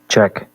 Check.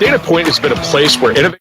Data Point has been a place where innovation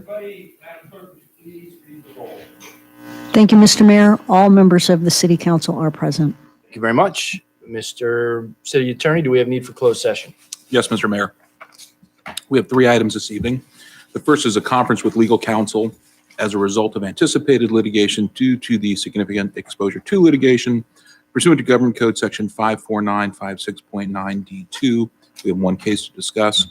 everybody. Madam Clerk, would you please read the roll? Thank you, Mr. Mayor. All members of the City Council are present. Thank you very much. Mr. City Attorney, do we have need for closed session? Yes, Mr. Mayor. We have 3 items this evening. The first is a conference with legal counsel as a result of anticipated litigation due to the significant exposure to litigation pursuant to Government Code Section 54956.9D2. We have 1 case to discuss.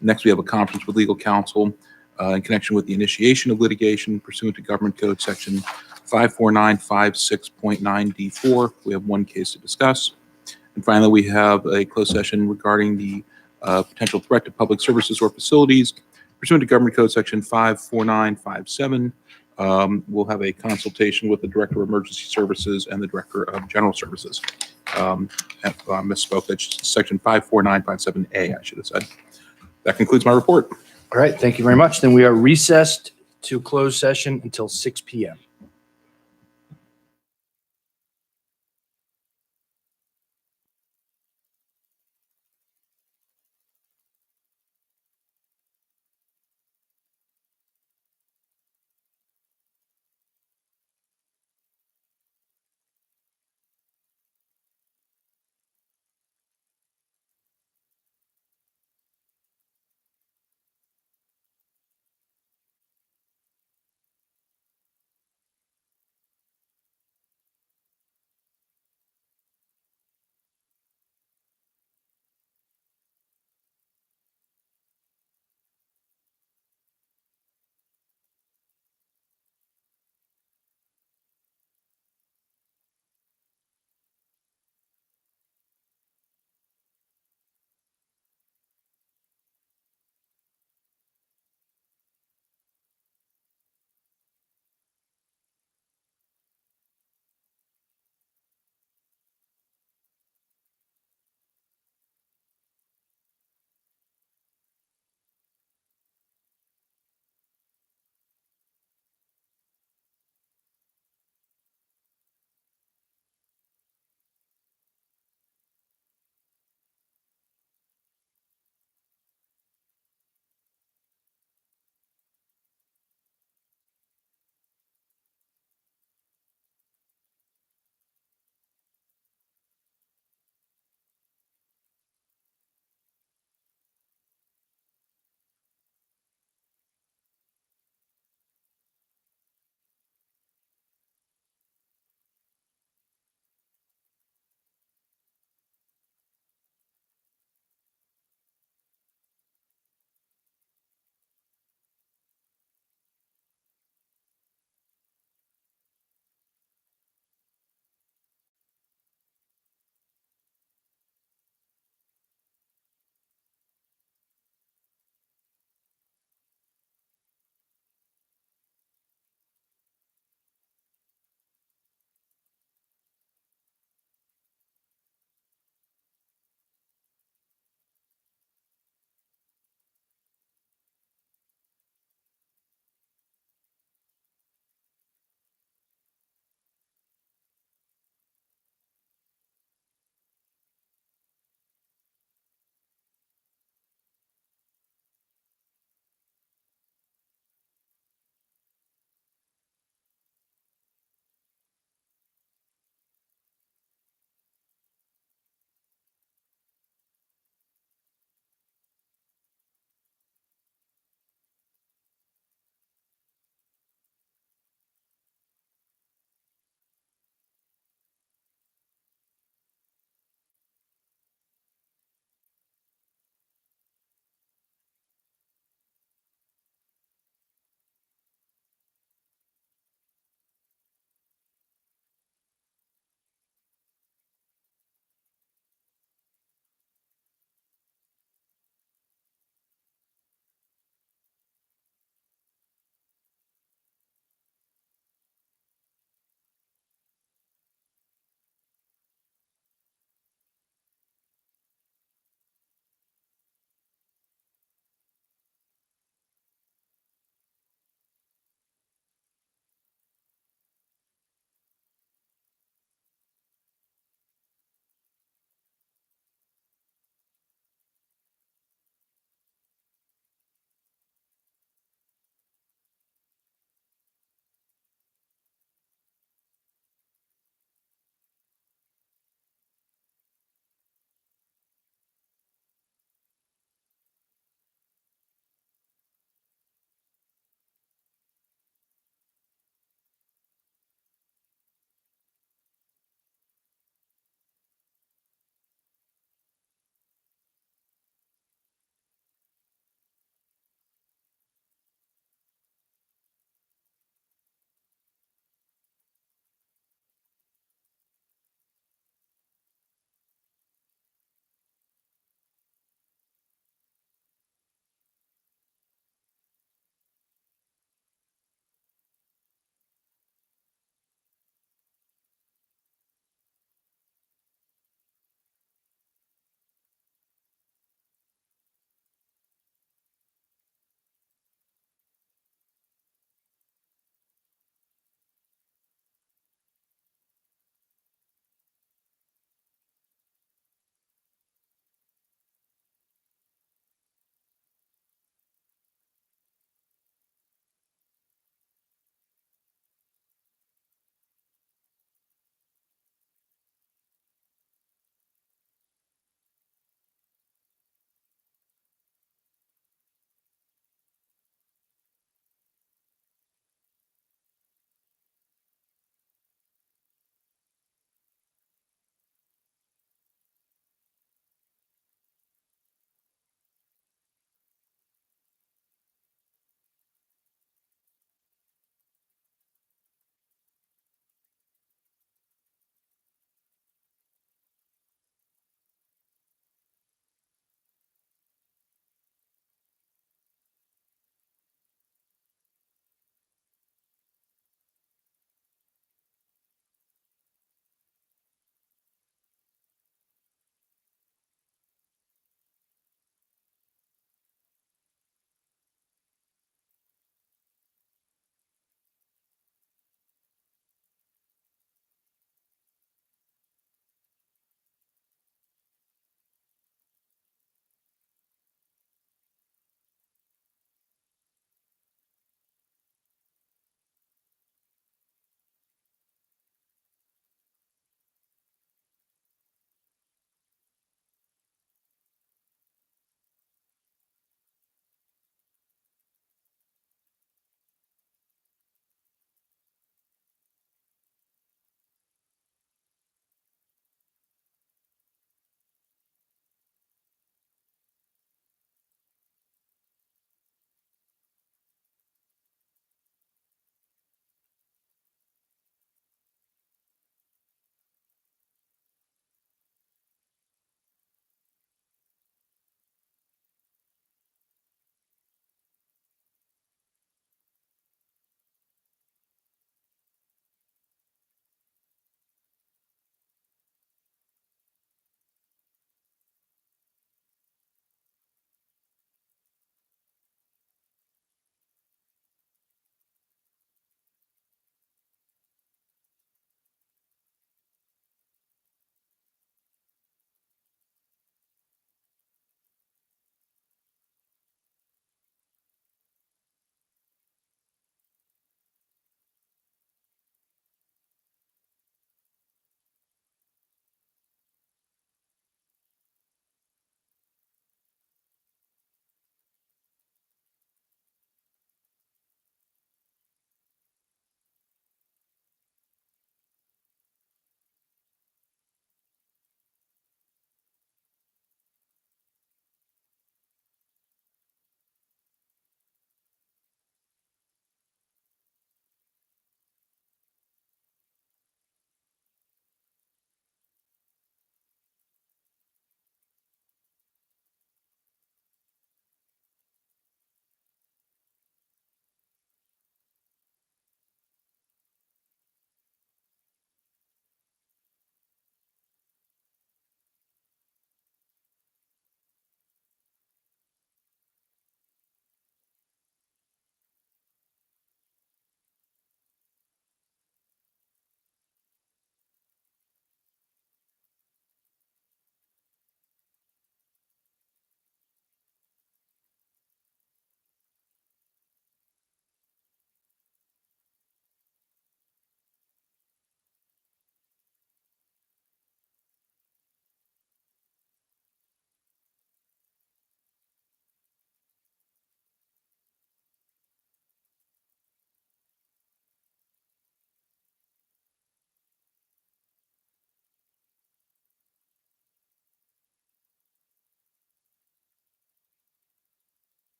Next, we have a conference with legal counsel in connection with the initiation of litigation pursuant to Government Code Section 54956.9D4. We have 1 case to discuss. And finally, we have a closed session regarding the potential threat to public services or facilities pursuant to Government Code Section 54957. We'll have a consultation with the Director of Emergency Services and the Director of General Services. Misspoke. That's Section 54957A, I should have said. That concludes my report. All right, thank you very much. Then we are recessed to closed session until 6 p.m.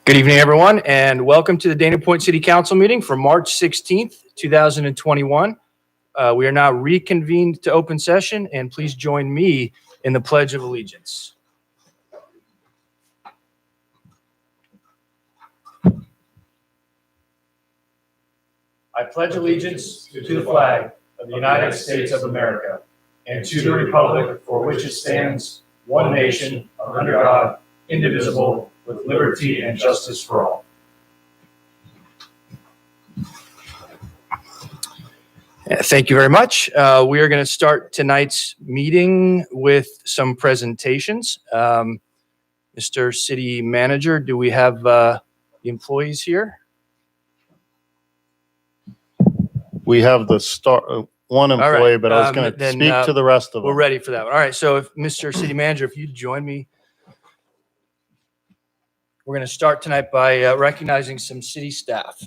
Good evening, everyone, and welcome to the Dana Point City Council meeting for March 16th, 2021. We are now reconvened to open session, and please join me in the Pledge of Allegiance. I pledge allegiance to the flag of the United States of America and to the republic for which it stands, one nation, under God, indivisible, with liberty and justice for all. Thank you very much. We are going to start tonight's meeting with some presentations. Mr. City Manager, do we have the employees here? We have the one employee, right. but I was going to speak to the rest of them. We're ready for that one. All right. So if Mr. City Manager, if you'd join me. We're going to start tonight by recognizing some city staff.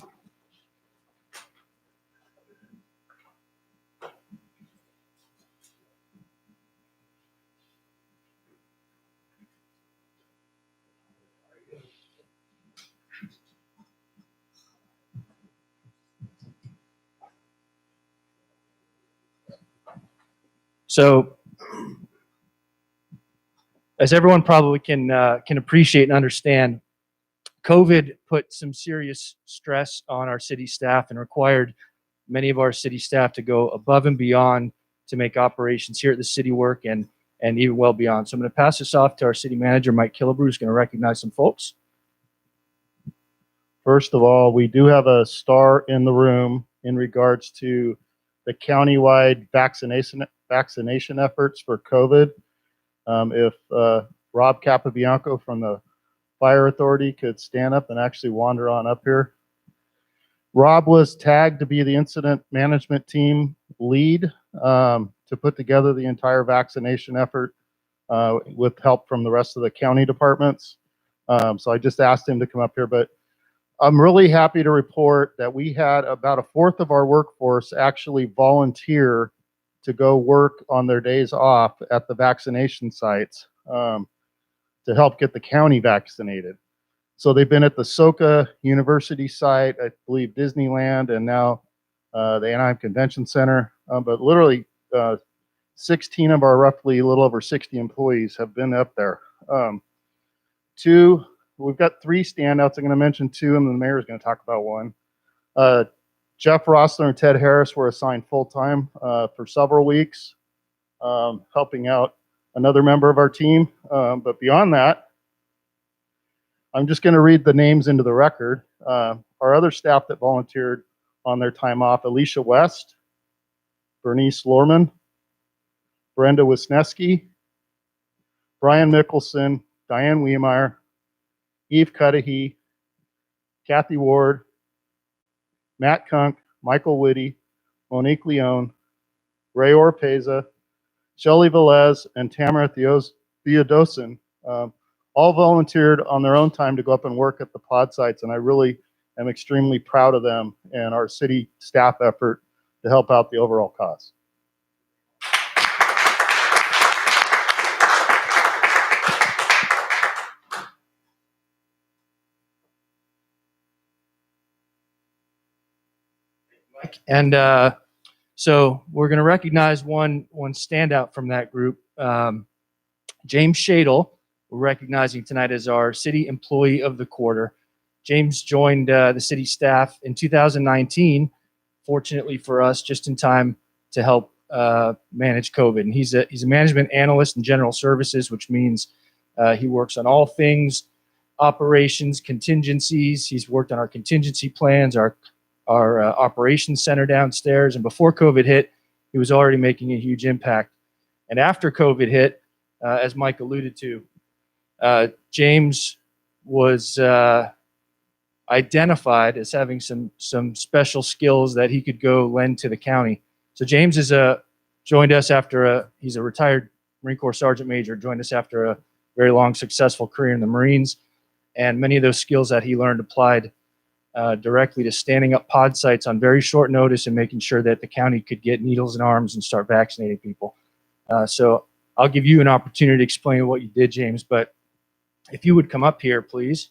So, as everyone probably can appreciate and understand, COVID put some serious stress on our city staff and required many of our city staff to go above and beyond to make operations here at the city work and even well beyond. So I'm going to pass this off to our city manager, Mike Killebrew, who's going to recognize some folks. First of all, we do have a star in the room in regards to the countywide vaccination efforts for COVID. If Rob Capabianco from the Fire Authority could stand up and actually wander on up here. Rob was tagged to be the incident management team lead to put together the entire vaccination effort with help from the rest of the county departments. So I just asked him to come up here, but I'm really happy to report that we had about a fourth of our workforce actually volunteer to go work on their days off at the vaccination sites to help get the county vaccinated. So they've been at the Soka University site, I believe Disneyland, and now the Anaheim Convention Center. But literally 16 of our roughly a little over 60 employees have been up there. We've got 3 standouts. I'm going to mention 2, and the mayor is going to talk about one. Jeff Rossler and Ted Harris were assigned full-time for several weeks, helping out another member of our team. But beyond that, I'm just going to read the names into the record. Our other staff that volunteered on their time off: Alicia West, Bernice Lorman, Brenda Wisniewski, Brian Mickelson, Diane Wiemeyer, Eve Cudahy, Kathy Ward, Matt Kunk, Michael Whitty, Monique Leone, Ray Orpeza, Shelley Velez, and Tamara Theodosin all volunteered on their own time to go up and work at the pod sites, and I really am extremely proud of them and our city staff effort to help out the overall cause. And so we're going to recognize one standout from that group. James Shadle, we're recognizing tonight as our City Employee of the Quarter. James joined the city staff in 2019, fortunately for us, just in time to help manage COVID. And he's a management analyst in general services, which means he works on all things operations, contingencies. He's worked on our contingency plans, our operations center downstairs. And before COVID hit, he was already making a huge impact. And after COVID hit, as Mike alluded to, James was identified as having some special skills that he could go lend to the county. So James is joined us after he's a retired Marine Corps Sergeant Major, joined us after a very long, successful career in the Marines. And many of those skills that he learned applied directly to standing up pod sites on very short notice and making sure that the county could get needles and arms and start vaccinating people. So I'll give you an opportunity to explain what you did, James, but if you would come up here, please.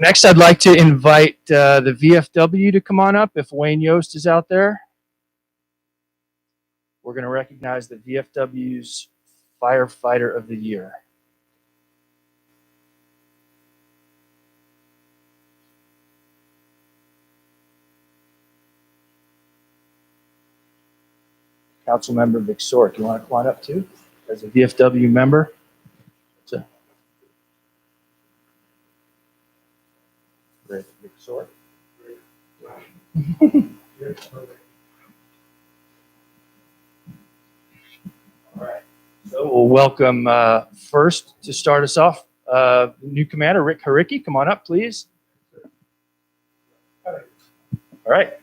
Next, I'd like to invite the VFW to come on up if Wayne Yost is out there. We're going to recognize the VFW's Firefighter of the Year. Councilmember Vic Sork, you want to come on up too as a VFW member? So, great, Vic Sork. All right. So we'll welcome first to start us off, new commander Rick Haricki. Come on up, please. All right.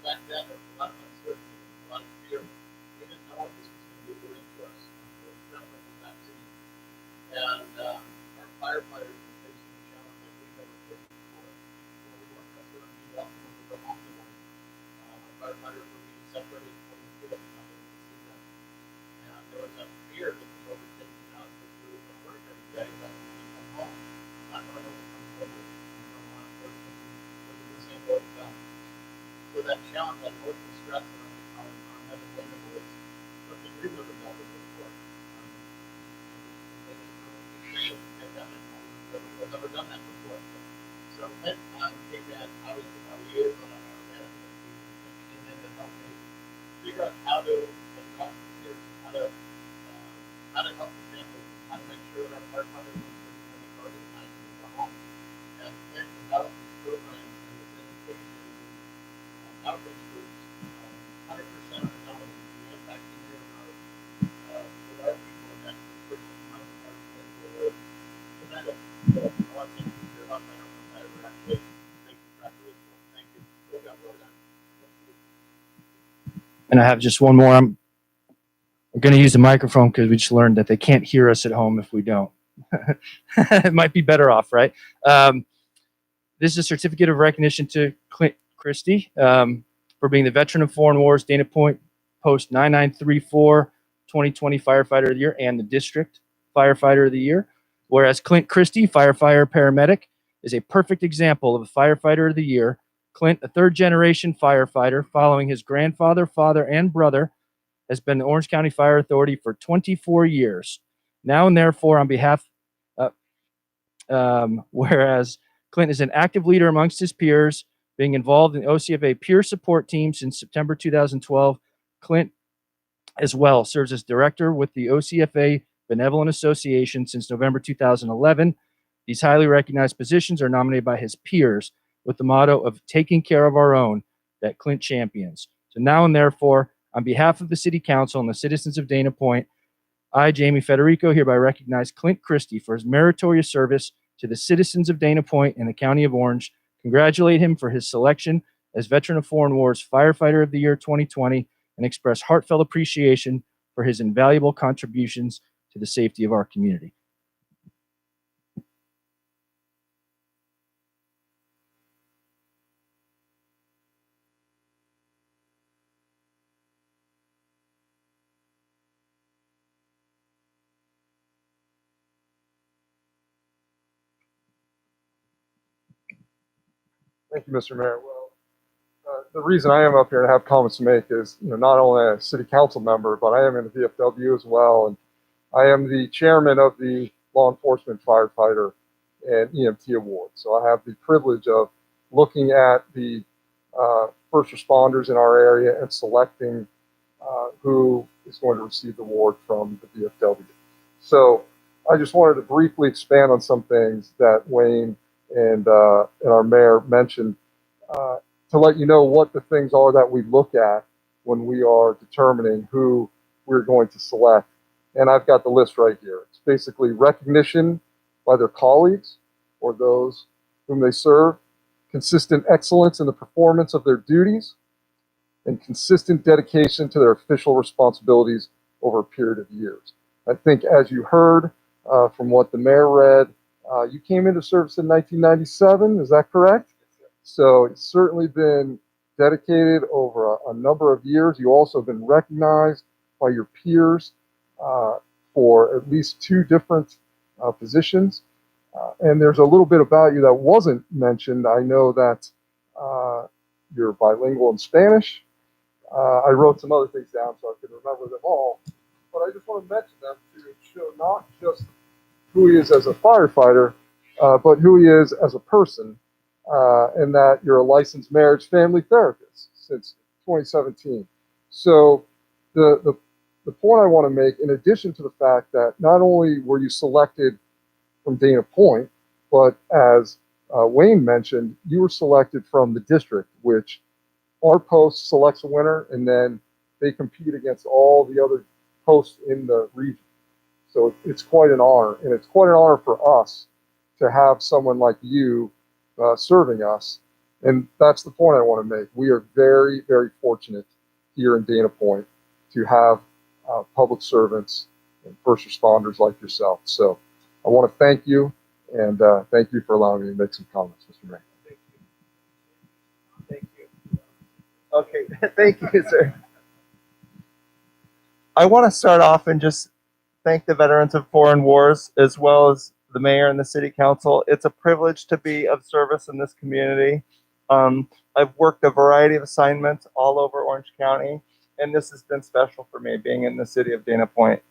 back then, there was a lot of uncertainty, a lot of fear. We didn't know what this was going to be doing to us. We were traveling with vaccine. And our firefighters were facing a challenge that we never faced before. We weren't necessarily being welcome to go home to work. Our firefighters were being separated from the field and not able to see them. And there was a fear that was overtaking us as we were at work every day that when we come home, I'm not going to know what comes over. I'm going to work with the same boat as them. So that challenge, that emotional stress on mental women was something we've never dealt with before. I've never done that before. So when came in, I was a liaison on our management team and came in to help me figure out how to address the fears and how to help the families, how to make sure that our firefighters were sleeping in the car at night when they go home. And then develop these programs and this education and outreach groups. 100% of the knowledge of the impact here with our people and that first month of our tremendous. I want to thank you for your help. I don't know if I ever actually thank you properly. Thank you. We got well done. And I have just one more. I'm going to use the microphone because we just learned that they can't hear us at home if we don't. It might be better off, right? This is a certificate of recognition to Clint Christie for being the Veteran of Foreign Wars, Dana Point Post 9934 2020 Firefighter of the Year and the District Firefighter of the Year. Whereas Clint Christie, firefighter paramedic, is a perfect example of a Firefighter of the Year. Clint, a third-generation firefighter, following his grandfather, father, and brother, has been the Orange County Fire Authority for 24 years. Now and therefore, on behalf, whereas Clint is an active leader amongst his peers, being involved in the OCFA peer support team since September 2012. Clint, as well, serves as director with the OCFA Benevolent Association since November 2011. These highly recognized positions are nominated by his peers with the motto of taking care of our own that Clint champions. So now and therefore, on behalf of the City Council and the citizens of Dana Point, I, Jamie Federico, hereby recognize Clint Christie for his meritorious service to the citizens of Dana Point and the County of Orange, congratulate him for his selection as Veteran of Foreign Wars Firefighter of the Year 2020, and express heartfelt appreciation for his invaluable contributions to the safety of our community. Thank you, Mr. Mayor. Well, the reason I am up here and have comments to make is, not only a city council member, but I am in the VFW as well, and I am the chairman of the Law Enforcement Firefighter and EMT Award. So I have the privilege of looking at the first responders in our area and selecting who is going to receive the award from the VFW. So I just wanted to briefly expand on some things that Wayne and our mayor mentioned to let you know what the things are that we look at when we are determining who we're going to select. And I've got the list right here. It's basically recognition by their colleagues or those whom they serve, consistent excellence in the performance of their duties, and consistent dedication to their official responsibilities over a period of years. I think as you heard from what the mayor read, you came into service in 1997, is that correct? So it's certainly been dedicated over a number of years. You also have been recognized by your peers for at least 2 different positions. And there's a little bit about you that wasn't mentioned. I know that you're bilingual in Spanish. I wrote some other things down so I could remember them all. But I just want to mention them to show not just who he is as a firefighter, but who he is as a person, and that you're a licensed marriage family therapist since 2017. So the point I want to make, in addition to the fact that not only were you selected from Dana Point, but as Wayne mentioned, you were selected from the district, which our post selects a winner, and then they compete against all the other posts in the region. So it's quite an honor, and it's quite an honor for us to have someone like you serving us. And that's the point I want to make. We are very, very fortunate here in Dana Point to have public servants and first responders like yourself. So I want to thank you, and thank you for allowing me to make some comments, Mr. Mayor. Thank you. Okay, thank you, sir. I want to start off and just thank the veterans of foreign wars, as well as the mayor and the city council. It's a privilege to be of service in this community. I've worked a variety of assignments all over Orange County, and this has been special for me, being in the city of Dana Point.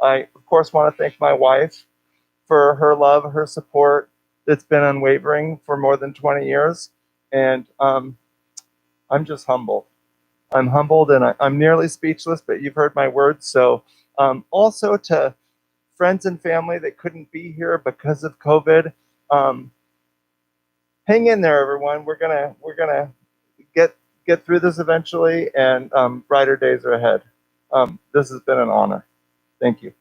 I, of course, want to thank my wife for her love, her support that's been unwavering for more than 20 years. And I'm just humbled. I'm humbled, and I'm nearly speechless, but you've heard my words. So also to friends and family that couldn't be here because of COVID, hang in there, everyone. We're gonna get through this eventually, and brighter days are ahead. This has been an honor. Thank you.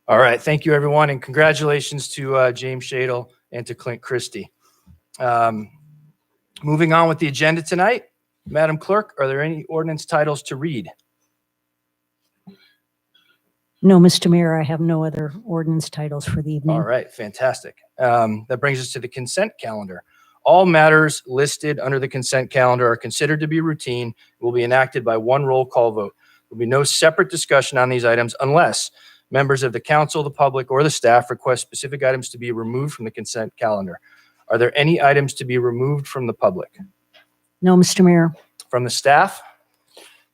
All right. Thank you, everyone. And congratulations to James Shadle and to Clint Christie. Moving on with the agenda tonight, Madam Clerk, are there any ordinance titles to read? No, Mr. Mayor, I have no other ordinance titles for the evening. All right. Fantastic. That brings us to the consent calendar. All matters listed under the consent calendar are considered to be routine and will be enacted by one roll call vote. There will be no separate discussion on these items unless members of the council, the public, or the staff request specific items to be removed from the consent calendar. Are there any items to be removed from the public? No, Mr. Mayor. From the staff?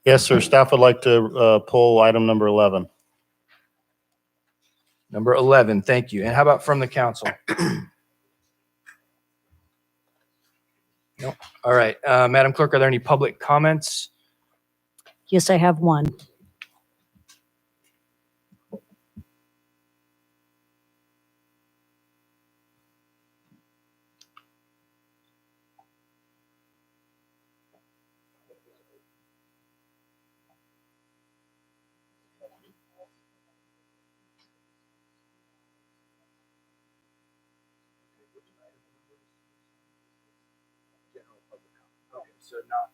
Yes, sir. Staff would like to pull item number 11. Number 11, thank you. And how about from the council? No. All right. Madam Clerk, are there any public comments? Yes, I have one. So not.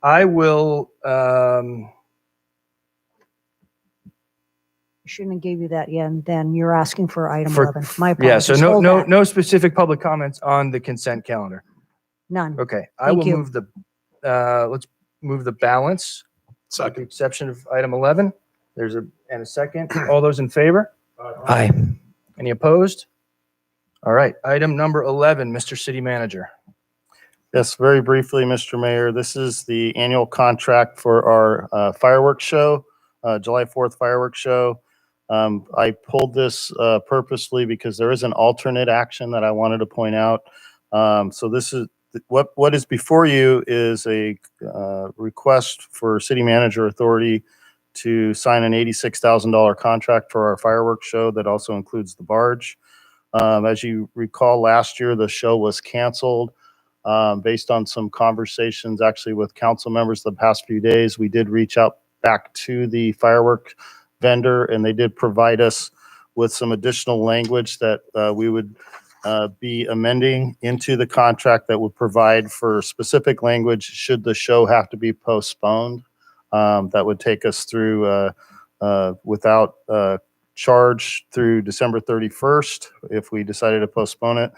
I will. I shouldn't have gave you that yet. And then you're asking for item For- 11. My Yeah. apologies. So no, Hold no, that. no specific public comments on the consent calendar. None. Okay. I Thank will you. move the. Let's move the balance. With the exception of item 11. There's a second. All those in favor? Aye. Any opposed? All right. Item number 11, Mr. City Manager. Yes, very briefly, Mr. Mayor, this is the annual contract for our fireworks show, July 4th fireworks show. I pulled this purposely because there is an alternate action that I wanted to point out. So this is what is before you is a request for city manager authority to sign an $86,000 contract for our fireworks show that also includes the barge. As you recall, last year, the show was canceled based on some conversations actually with council members the past few days. We did reach out back to the firework vendor, and they did provide us with some additional language that we would be amending into the contract that would provide for specific language should the show have to be postponed. That would take us through without charge through December 31st if we decided to postpone it.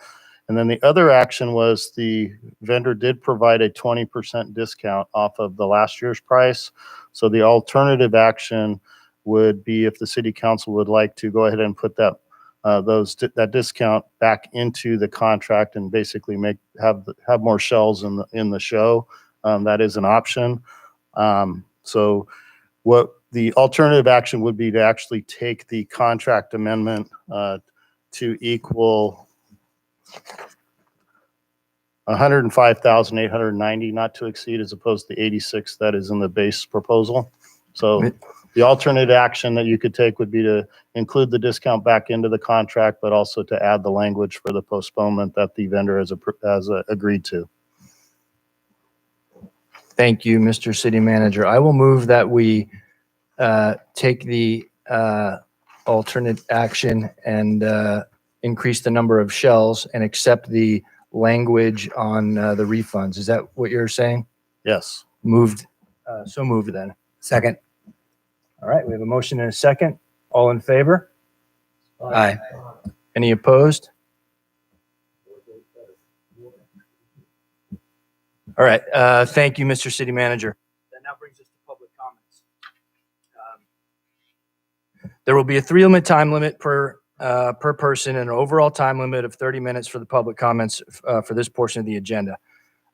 And then the other action was the vendor did provide a 20% discount off of the last year's price. So the alternative action would be if the city council would like to go ahead and put that that discount back into the contract and basically have more shells in the show. That is an option. So what the alternative action would be to actually take the contract amendment to equal $105,890, not to exceed, as opposed to the 86 that is in the base proposal. So the alternate action that you could take would be to include the discount back into the contract, but also to add the language for the postponement that the vendor has agreed to. Thank you, Mr. City Manager. I will move that we take the alternate action and increase the number of shells and accept the language on the refunds. Is that what you're saying? Yes. Moved. So moved then. Second. All right, we have a motion and a second. All in favor? Aye. Any opposed? All right, thank you, Mr. City Manager. That now brings us to public comments. There will be a 3-minute time limit per person and an overall time limit of 30 minutes for the public comments for this portion of the agenda.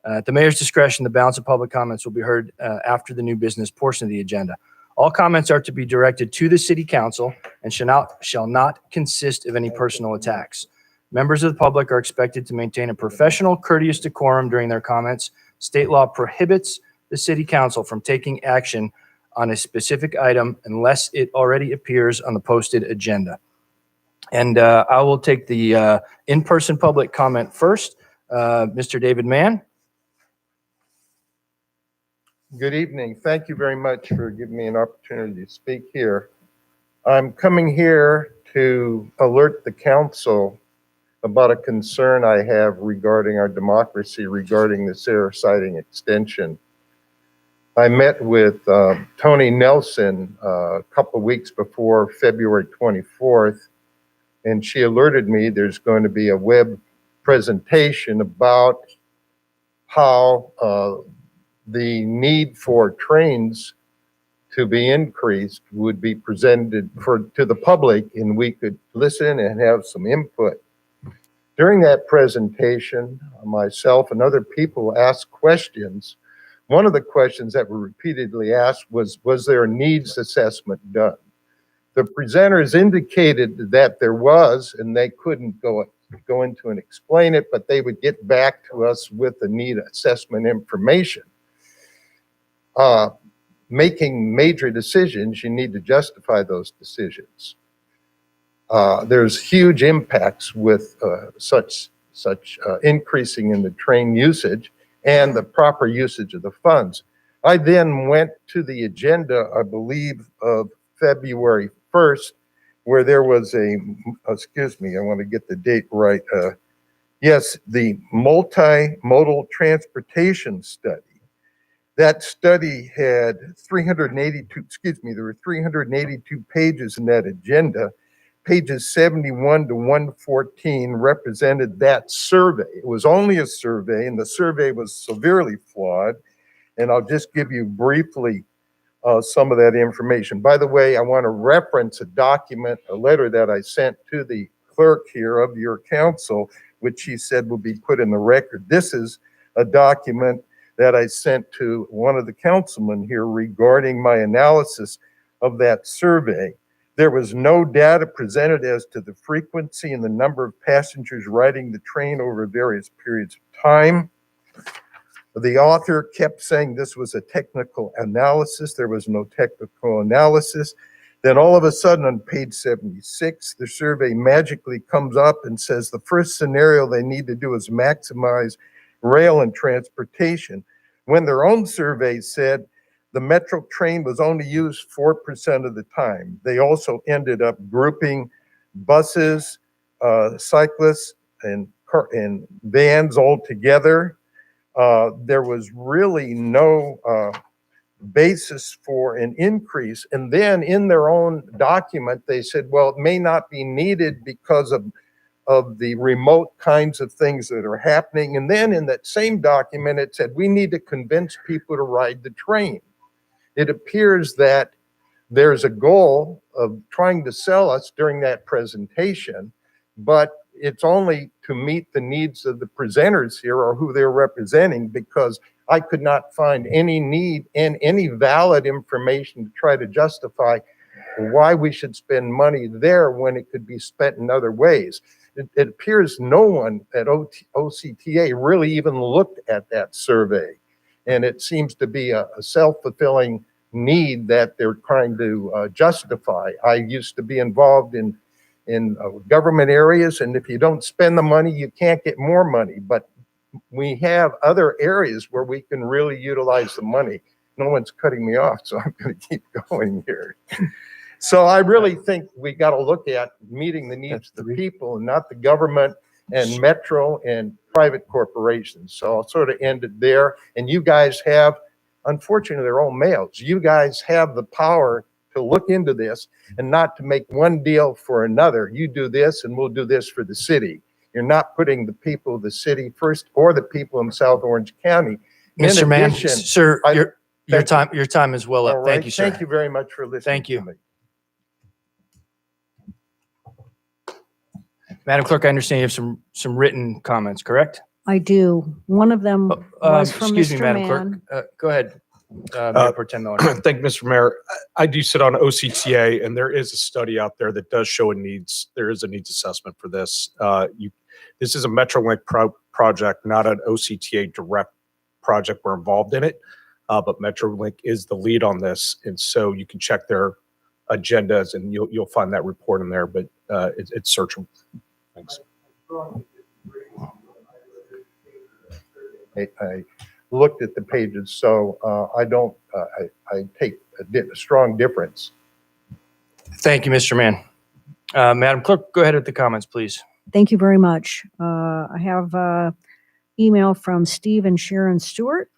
At the mayor's discretion, the balance of public comments will be heard after the new business portion of the agenda. All comments are to be directed to the city council and shall not consist of any personal attacks. Members of the public are expected to maintain a professional, courteous decorum during their comments. State law prohibits the city council from taking action on a specific item unless it already appears on the posted agenda. And I will take the in-person public comment first. Mr. David Mann. Good evening. Thank you very much for giving me an opportunity to speak here. I'm coming here to alert the council about a concern I have regarding our democracy, regarding the Sarah siding extension. I met with Tony Nelson a couple of weeks before February 24th, and she alerted me there's going to be a web presentation about how the need for trains to be increased would be presented to the public, and we could listen and have some input. During that presentation, myself and other people asked questions. One of the questions that were repeatedly asked was there a needs assessment done? The presenters indicated that there was, and they couldn't go into and explain it, but they would get back to us with the need assessment information. Making major decisions, you need to justify those decisions. There's huge impacts with such increasing in the train usage and the proper usage of the funds. I then went to the agenda, I believe, of February 1st, where there was excuse me, I want to get the date right. Yes, the multimodal transportation study. That study had 382, there were 382 pages in that agenda. Pages 71 to 114 represented that survey. It was only a survey, and the survey was severely flawed. And I'll just give you briefly some of that information. By the way, I want to reference a letter that I sent to the clerk here of your council, which she said will be put in the record. This is a document that I sent to one of the councilmen here regarding my analysis of that survey. There was no data presented as to the frequency and the number of passengers riding the train over various periods of time. The author kept saying this was a technical analysis. There was no technical analysis. Then all of a sudden on page 76, the survey magically comes up and says the first scenario they need to do is maximize rail and transportation, when their own survey said the Metro train was only used 4% of the time. They also ended up grouping buses, cyclists, and vans all together. There was really no basis for an increase. And then in their own document, they said, well, it may not be needed because of the remote kinds of things that are happening. And then in that same document, it said, we need to convince people to ride the train. It appears that there's a goal of trying to sell us during that presentation, but it's only to meet the needs of the presenters here or who they're representing, because I could not find any need and any valid information to try to justify why we should spend money there when it could be spent in other ways. It appears no one at OCTA really even looked at that survey. And it seems to be a self-fulfilling need that they're trying to justify. I used to be involved in government areas, and if you don't spend the money, you can't get more money. But we have other areas where we can really utilize the money. No one's cutting me off, so I'm going to keep going here. So I really think we got to look at meeting the needs of the people and not the government and Metro and private corporations. So I'll sort of end it there. And you guys have, unfortunately, they're all males. You guys have the power to look into this and not to make one deal for another. You do this and we'll do this for the city. You're not putting the people of the city first or the people in South Orange County. Mr. Mann, sir, your time is well up. All Thank right. you, sir. Thank you very much for listening. Thank you. to me. Madam Clerk, I understand you have some written comments, correct? I do. One of them was from Excuse me, Mr. Madam Mann. Clerk. Go ahead, Mayor Pro Tem Miller. Thank you, Mr. Mayor. I do sit on OCTA, and there is a study out there that does show there is a needs assessment for this. This is a Metrolink project, not an OCTA direct project. We're involved in it, but Metrolink is the lead on this, and so you can check their agendas, and you'll find that report in there. But it's searchable. Thanks. I looked at the pages, so I take a strong difference. Thank you, Mr. Mann. Madam Clerk, go ahead with the comments, please. Thank you very much. I have an email from Steve and Sharon Stewart.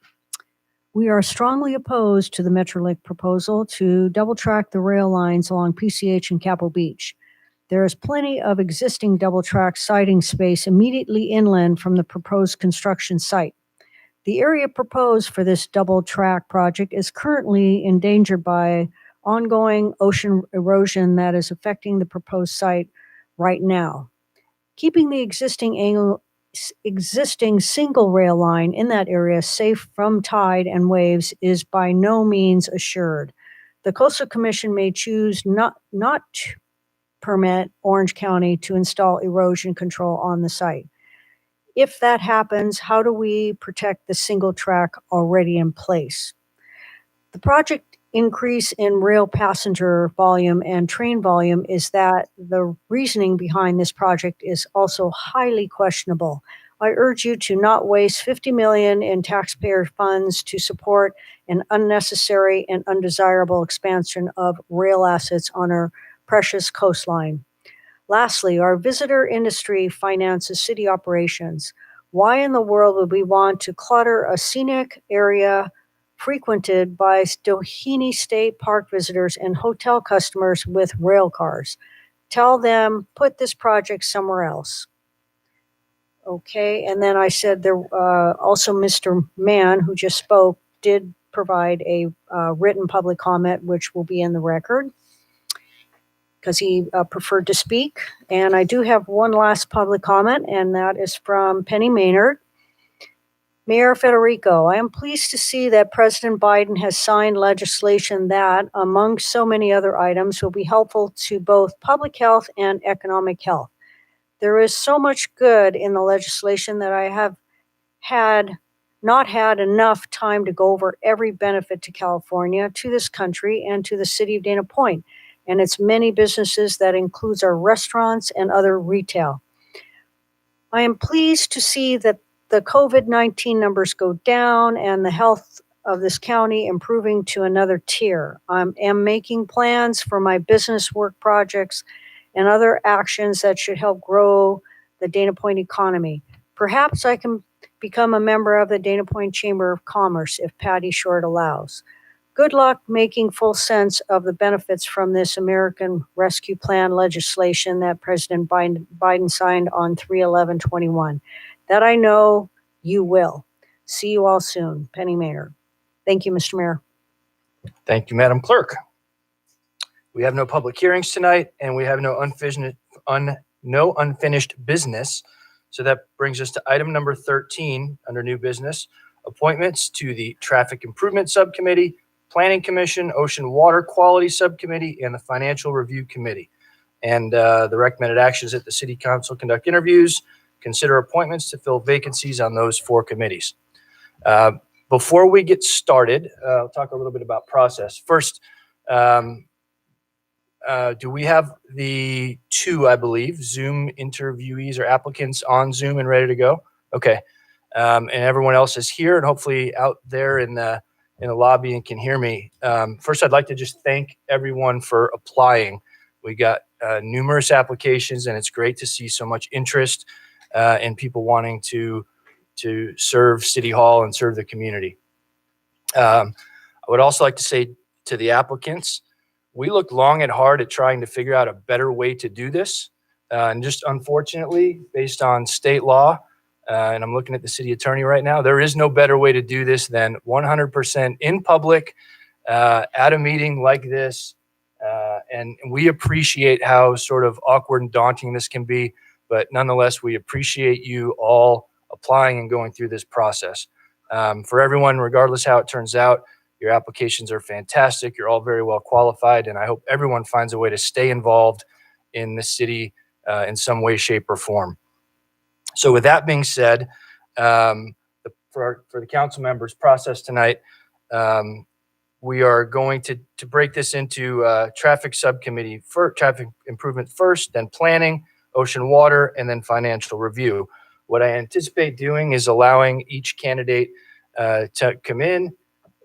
We are strongly opposed to the Metrolink proposal to double track the rail lines along PCH and Capitol Beach. There is plenty of existing double track siding space immediately inland from the proposed construction site. The area proposed for this double track project is currently endangered by ongoing ocean erosion that is affecting the proposed site right now. Keeping the existing single rail line in that area safe from tide and waves is by no means assured. The Coastal Commission may choose not to permit Orange County to install erosion control on the site. If that happens, how do we protect the single track already in place? The project increase in rail passenger volume and train volume is that the reasoning behind this project is also highly questionable. I urge you to not waste $50 million in taxpayer funds to support an unnecessary and undesirable expansion of rail assets on our precious coastline. Lastly, our visitor industry finances city operations. Why in the world would we want to clutter a scenic area frequented by Doheny State Park visitors and hotel customers with rail cars? Tell them, put this project somewhere else. Okay, and then I said there also Mr. Mann, who just spoke, did provide a written public comment, which will be in the record, because he preferred to speak. And I do have one last public comment, and that is from Penny Maynard. Mayor Federico, I am pleased to see that President Biden has signed legislation that, among so many other items, will be helpful to both public health and economic health. There is so much good in the legislation that I have had not had enough time to go over every benefit to California, to this country, and to the city of Dana Point and its many businesses that includes our restaurants and other retail. I am pleased to see that the COVID-19 numbers go down and the health of this county improving to another tier. I am making plans for my business work projects and other actions that should help grow the Dana Point economy. Perhaps I can become a member of the Dana Point Chamber of Commerce if Patty Short allows. Good luck making full sense of the benefits from this American Rescue Plan legislation that President Biden signed on 3/11/21. That I know you will. See you all soon. Penny Mayer. Thank you, Mr. Mayor. Thank you, Madam Clerk. We have no public hearings tonight, and we have no unfinished business. So that brings us to item number 13 under new business, appointments to the Traffic Improvement Subcommittee, Planning Commission, Ocean Water Quality Subcommittee, and the Financial Review Committee. And the recommended actions that the City Council conduct interviews, consider appointments to fill vacancies on those 4 committees. Before we get started, I'll talk a little bit about process. First, do we have the 2, I believe, Zoom interviewees or applicants on Zoom and ready to go? Okay. And everyone else is here and hopefully out there in the lobby and can hear me. First, I'd like to just thank everyone for applying. We got numerous applications, and it's great to see so much interest and people wanting to serve City Hall and serve the community. I would also like to say to the applicants, we looked long and hard at trying to figure out a better way to do this. And just unfortunately, based on state law, and I'm looking at the city attorney right now, there is no better way to do this than 100% in public at a meeting like this. And we appreciate how sort of awkward and daunting this can be, but nonetheless, we appreciate you all applying and going through this process. For everyone, regardless how it turns out, your applications are fantastic. You're all very well qualified, and I hope everyone finds a way to stay involved in the city in some way, shape, or form. So with that being said, for the council members' process tonight, we are going to break this into traffic subcommittee for traffic improvement first, then planning, ocean water, and then financial review. What I anticipate doing is allowing each candidate to come in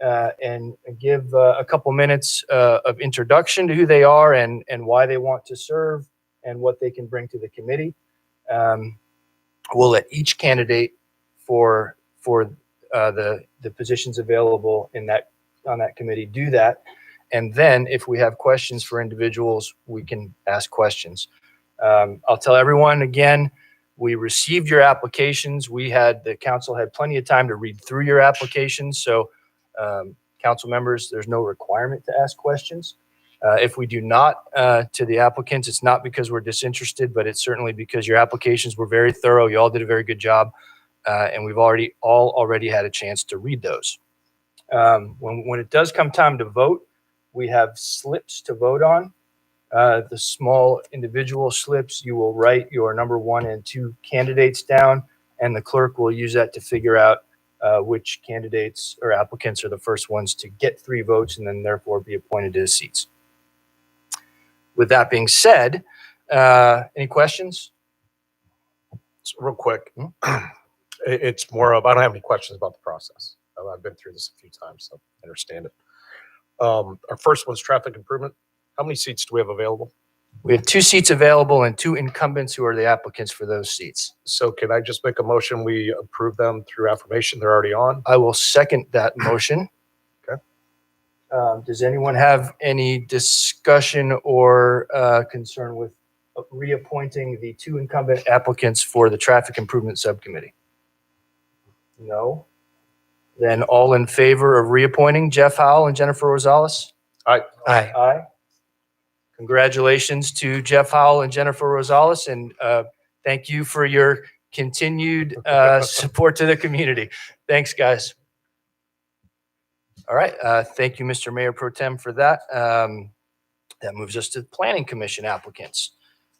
and give a couple minutes of introduction to who they are and why they want to serve and what they can bring to the committee. We'll let each candidate for the positions available on that committee do that. And then if we have questions for individuals, we can ask questions. I'll tell everyone again, we received your applications. The council had plenty of time to read through your applications. So council members, there's no requirement to ask questions. If we do not to the applicants, it's not because we're disinterested, but it's certainly because your applications were very thorough. You all did a very good job. And we've already had a chance to read those. When it does come time to vote, we have slips to vote on. The small individual slips, you will write your number 1 and 2 candidates down, and the clerk will use that to figure out which candidates or applicants are the first ones to get 3 votes and then therefore be appointed to the seats. With that being said, any questions? Real quick, it's more of, I don't have any questions about the process. I've been through this a few times, so I understand it. Our first one's traffic improvement. How many seats do we have available? We have 2 seats available and 2 incumbents who are the applicants for those seats. So can I just make a motion, we approve them through affirmation? They're already on. I will second that motion. Okay. Does anyone have any discussion or concern with reappointing the 2 incumbent applicants for the Traffic Improvement Subcommittee? No. Then all in favor of reappointing Jeff Howell and Jennifer Rosales? Aye. Aye. Aye. Congratulations to Jeff Howell and Jennifer Rosales, and thank you for your continued support to the community. Thanks, guys. All right. Thank you, Mr. Mayor Pro Tem, for that. That moves us to the Planning Commission applicants.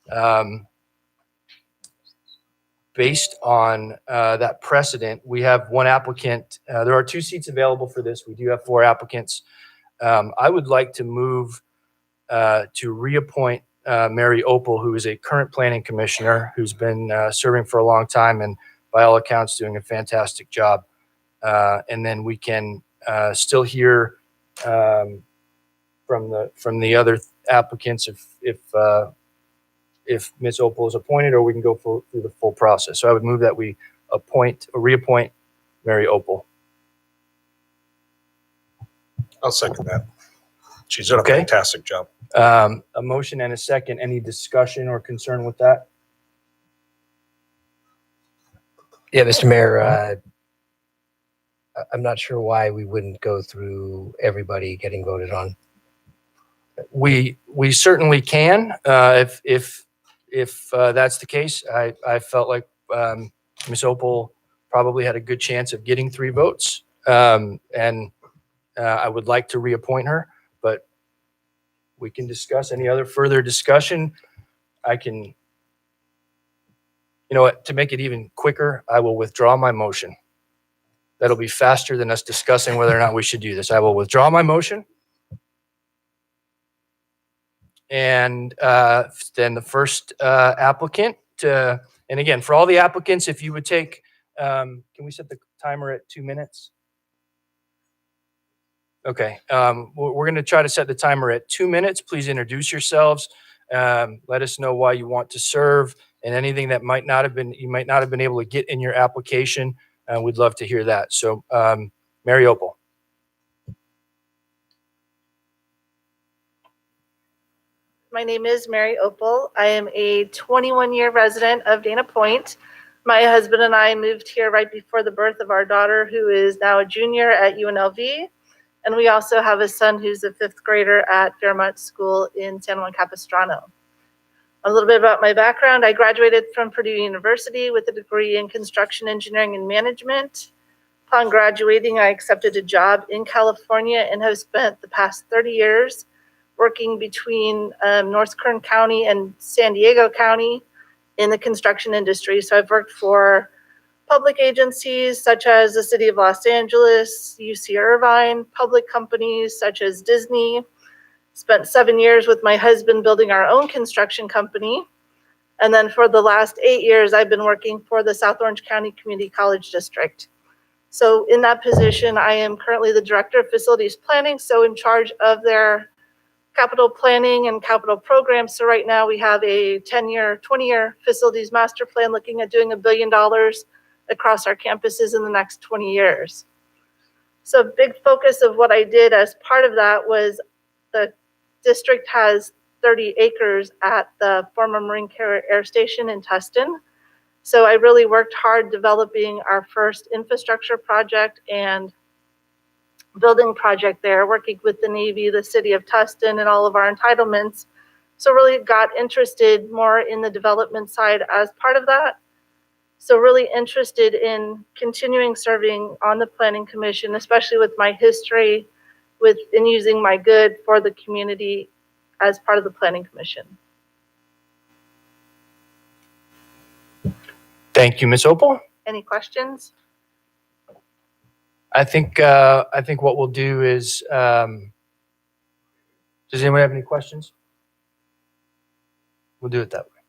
The based on that precedent, we have one applicant. There are 2 seats available for this. We do have 4 applicants. I would like to move to reappoint Mary Opal, who is a current planning commissioner who's been serving for a long time and by all accounts doing a fantastic job. And then we can still hear from the other applicants if Ms. Opal is appointed, or we can go through the full process. So I would move that we reappoint Mary Opal. I'll second that. She's done a Okay. fantastic job. A motion and a second. Any discussion or concern with that? Yeah, Mr. Mayor, I'm not sure why we wouldn't go through everybody getting voted on. We certainly can. If that's the case, I felt like Ms. Opal probably had a good chance of getting 3 votes. And I would like to reappoint her, but we can discuss any other further discussion. I can, you know what, to make it even quicker, I will withdraw my motion. That'll be faster than us discussing whether or not we should do this. I will withdraw my motion. And then the first applicant, and again, for all the applicants, if you would take, can we set the timer at 2 minutes? Okay, we're going to try to set the timer at 2 minutes. Please introduce yourselves. Let us know why you want to serve, and anything that you might not have been able to get in your application. We'd love to hear that. So, Mary Opal. My name is Mary Opal. I am a 21-year resident of Dana Point. My husband and I moved here right before the birth of our daughter, who is now a junior at UNLV. And we also have a son who's a 5th grader at Fairmont School in San Juan Capistrano. A little bit about my background. I graduated from Purdue University with a degree in construction engineering and management. Upon graduating, I accepted a job in California and have spent the past 30 years working between North Kern County and San Diego County in the construction industry. So I've worked for public agencies such as the City of Los Angeles, UC Irvine, public companies such as Disney. Spent 7 years with my husband building our own construction company. And then for the last 8 years, I've been working for the South Orange County Community College District. So in that position, I am currently the Director of Facilities Planning, so in charge of their capital planning and capital programs. So right now we have a 10-year, 20-year facilities master plan looking at doing $1 billion across our campuses in the next 20 years. So a big focus of what I did as part of that was the district has 30 acres at the former Marine Corps Air Station in Tustin. So I really worked hard developing our first infrastructure project and building project there, working with the Navy, the city of Tustin, and all of our entitlements. So really got interested more in the development side as part of that. So really interested in continuing serving on the Planning Commission, especially with my history in using my good for the community as part of the Planning Commission. Thank you, Ms. Opal. Any questions? I think what we'll do is, does anyone have any questions? We'll do it that way.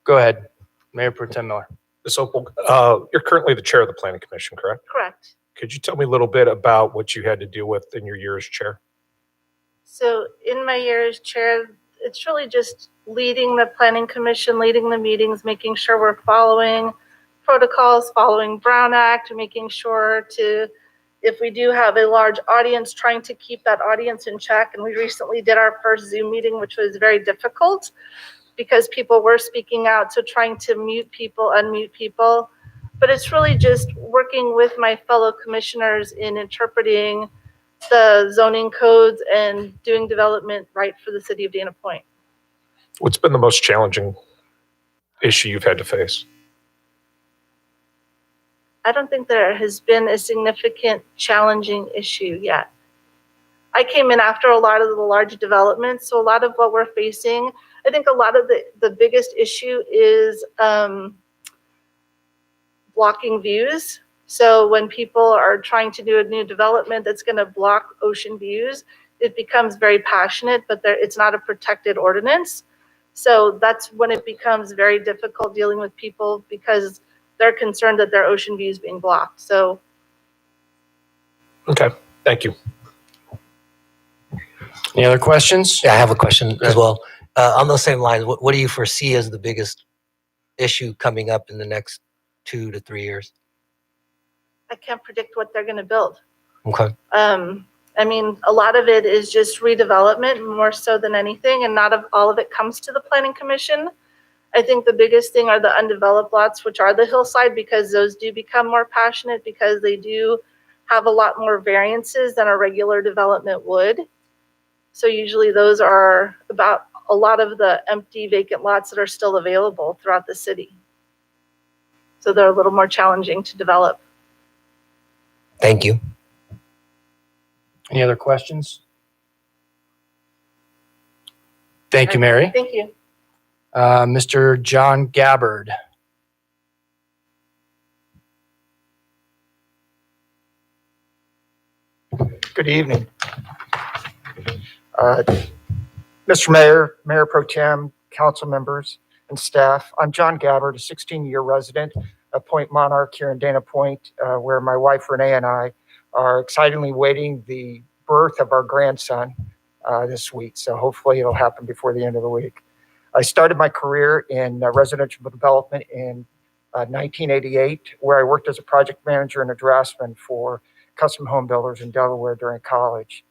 Go ahead, Mayor Pro Tem Miller. Ms. Opal, you're currently the chair of the Planning Commission, correct? Correct. Could you tell me a little bit about what you had to deal with in your year as chair? So in my year as chair, it's really just leading the Planning Commission, leading the meetings, making sure we're following protocols, following Brown Act, making sure if we do have a large audience, trying to keep that audience in check. And we recently did our first Zoom meeting, which was very difficult because people were speaking out. So trying to mute people, unmute people. But it's really just working with my fellow commissioners in interpreting the zoning codes and doing development right for the city of Dana Point. What's been the most challenging issue you've had to face? I don't think there has been a significant challenging issue yet. I came in after a lot of the large developments, so a lot of what we're facing, I think a lot of the biggest issue is blocking views. So when people are trying to do a new development that's going to block ocean views, it becomes very passionate, but it's not a protected ordinance. So that's when it becomes very difficult dealing with people because they're concerned that their ocean view is being blocked. So. Okay, thank you. Any other questions? Yeah, I have a question as well. On those same lines, what do you foresee as the biggest issue coming up in the next 2 to 3 years? I can't predict what they're going to build. Okay. I mean, a lot of it is just redevelopment more so than anything, and not all of it comes to the Planning Commission. I think the biggest thing are the undeveloped lots, which are the hillside, because those do become more passionate because they do have a lot more variances than a regular development would. So usually those are about a lot of the empty vacant lots that are still available throughout the city. So they're a little more challenging to develop. Thank you. Any other questions? Thank you, Mary. Thank you. Mr. John Gabbard. Good evening. Mr. Mayor, Mayor Pro Tem, council members, and staff. I'm John Gabbard, a 16-year resident of Point Monarch here in Dana Point, where my wife Renee and I are excitedly waiting the birth of our grandson this week. So hopefully it'll happen before the end of the week. I started my career in residential development in 1988, where I worked as a project manager and a draftsman for custom home builders in Delaware during college.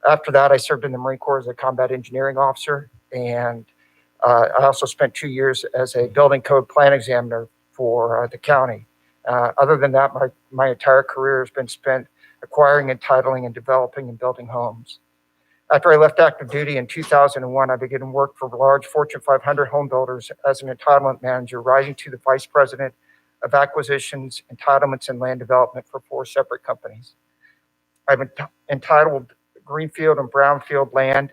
After that, I served in the Marine Corps as a combat engineering officer, and I also spent 2 years as a building code plan examiner for the county. Other than that, my entire career has been spent acquiring, entitling, and developing and building homes. After I left active duty in 2001, I began work for large Fortune 500 home builders as an entitlement manager, rising to the vice president of acquisitions, entitlements, and land development for 4 separate companies. I've entitled greenfield and brownfield land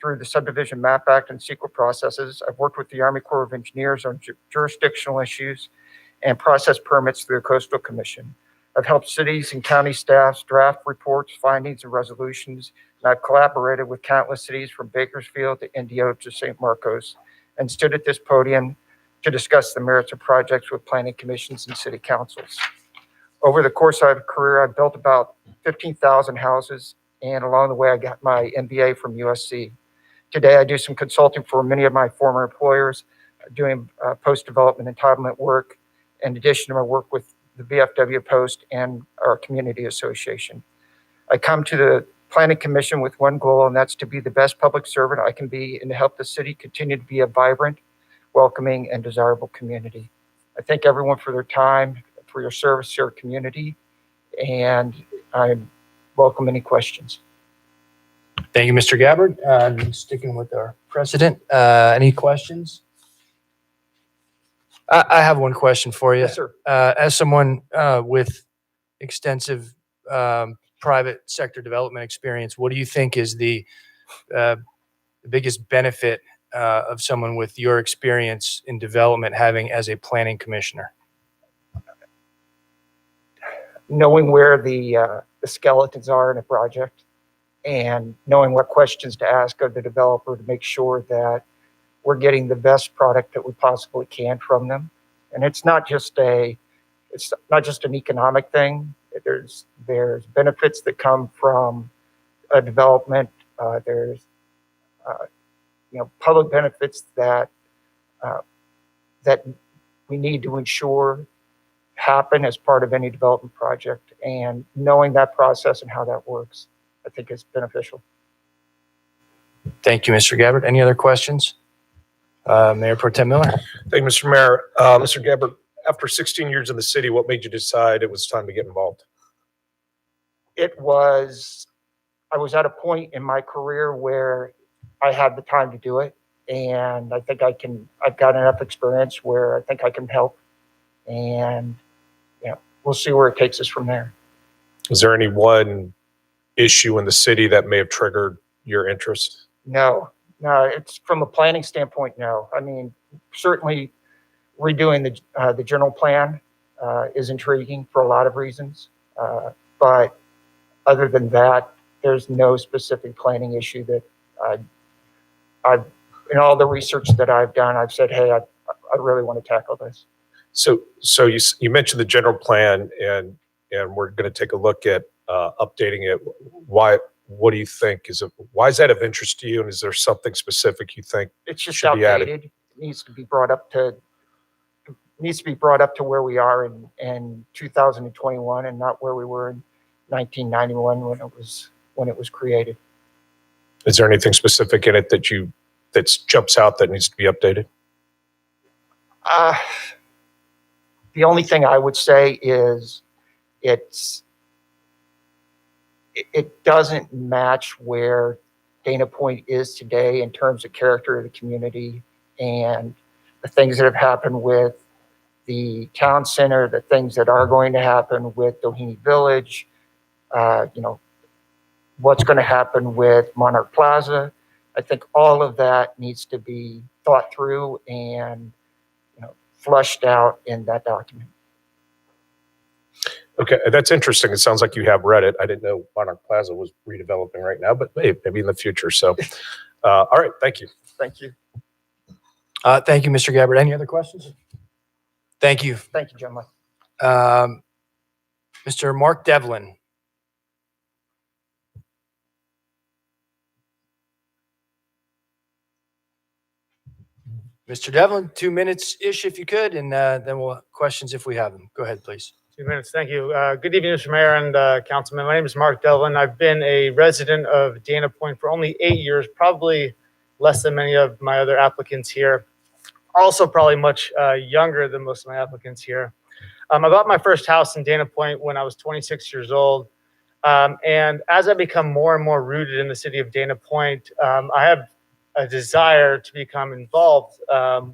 through the Subdivision Map Act and CEQA processes. I've worked with the Army Corps of Engineers on jurisdictional issues and process permits through the Coastal Commission. I've helped cities and county staffs draft reports, findings, and resolutions, and I've collaborated with countless cities from Bakersfield to Indio to St. Marcos, and stood at this podium to discuss the merits of projects with planning commissions and city councils. Over the course of my career, I've built about 15,000 houses, and along the way, I got my MBA from USC. Today, I do some consulting for many of my former employers, doing post-development entitlement work, in addition to my work with the VFW Post and our community association. I come to the Planning Commission with one goal, and that's to be the best public servant I can be and to help the city continue to be a vibrant, welcoming, and desirable community. I thank everyone for their time, for your service to our community, and I welcome any questions. Thank you, Mr. Gabbard. Sticking with our precedent, any questions? I have one question for you. Yes, sir. As someone with extensive private sector development experience, what do you think is the biggest benefit of someone with your experience in development having as a planning commissioner? Knowing where the skeletons are in a project and knowing what questions to ask of the developer to make sure that we're getting the best product that we possibly can from them. And it's not just an economic thing. There's benefits that come from a development. There's public benefits that we need to ensure happen as part of any development project. And knowing that process and how that works, I think is beneficial. Thank you, Mr. Gabbard. Any other questions? Mayor Pro Tem Miller. Thank you, Mr. Mayor. Mr. Gabbard, after 16 years in the city, what made you decide it was time to get involved? I was at a point in my career where I had the time to do it. And I think I've got enough experience where I think I can help. And we'll see where it takes us from there. Is there any one issue in the city that may have triggered your interest? No, it's from a planning standpoint, no. I mean, certainly redoing the general plan is intriguing for a lot of reasons. But other than that, there's no specific planning issue that I've in all the research that I've done, I've said, hey, I really want to tackle this. So you mentioned the general plan, and we're going to take a look at updating it. What do you think? Why is that of interest to you? And is there something specific you think It's just should be added? outdated. It needs to be brought up to where we are in 2021 and not where we were in 1991 when it was created. Is there anything specific in it that jumps out that needs to be updated? The only thing I would say is it doesn't match where Dana Point is today in terms of character of the community and the things that have happened with the town center, the things that are going to happen with Doheny Village, what's going to happen with Monarch Plaza. I think all of that needs to be thought through and flushed out in that document. Okay, that's interesting. It sounds like you have read it. I didn't know Monarch Plaza was redeveloping right now, but maybe in the future. So, all right, thank you. Thank you. Thank you, Mr. Gabbard. Any other questions? Thank you. Thank you, gentlemen. Mr. Mark Devlin. Mr. Devlin, 2 minutes-ish if you could, and then we'll questions if we have them. Go ahead, please. 2 minutes. Thank you. Good evening, Mr. Mayor and Councilman. My name is Mark Devlin. I've been a resident of Dana Point for only 8 years, probably less than many of my other applicants here. Also probably much younger than most of my applicants here. I bought my first house in Dana Point when I was 26 years old. And as I become more and more rooted in the city of Dana Point, I have a desire to become involved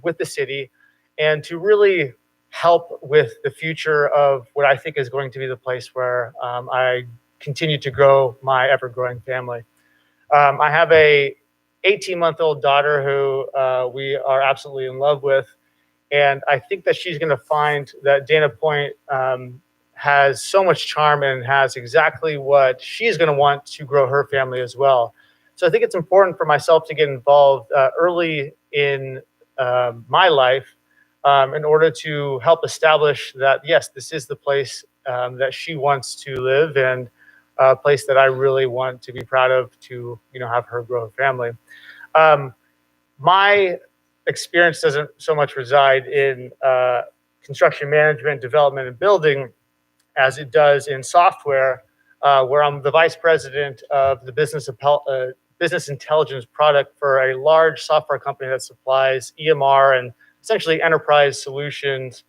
with the city and to really help with the future of what I think is going to be the place where I continue to grow my ever-growing family. I have a 18-month-old daughter who we are absolutely in love with, and I think that she's going to find that Dana Point has so much charm and has exactly what she's going to want to grow her family as well. So I think it's important for myself to get involved early in my life in order to help establish that, yes, this is the place that she wants to live and a place that I really want to be proud of to, have her grow a family. My experience doesn't so much reside in construction management, development, and building as it does in software, where I'm the vice president of the business intelligence product for a large software company that supplies EMR and essentially enterprise solutions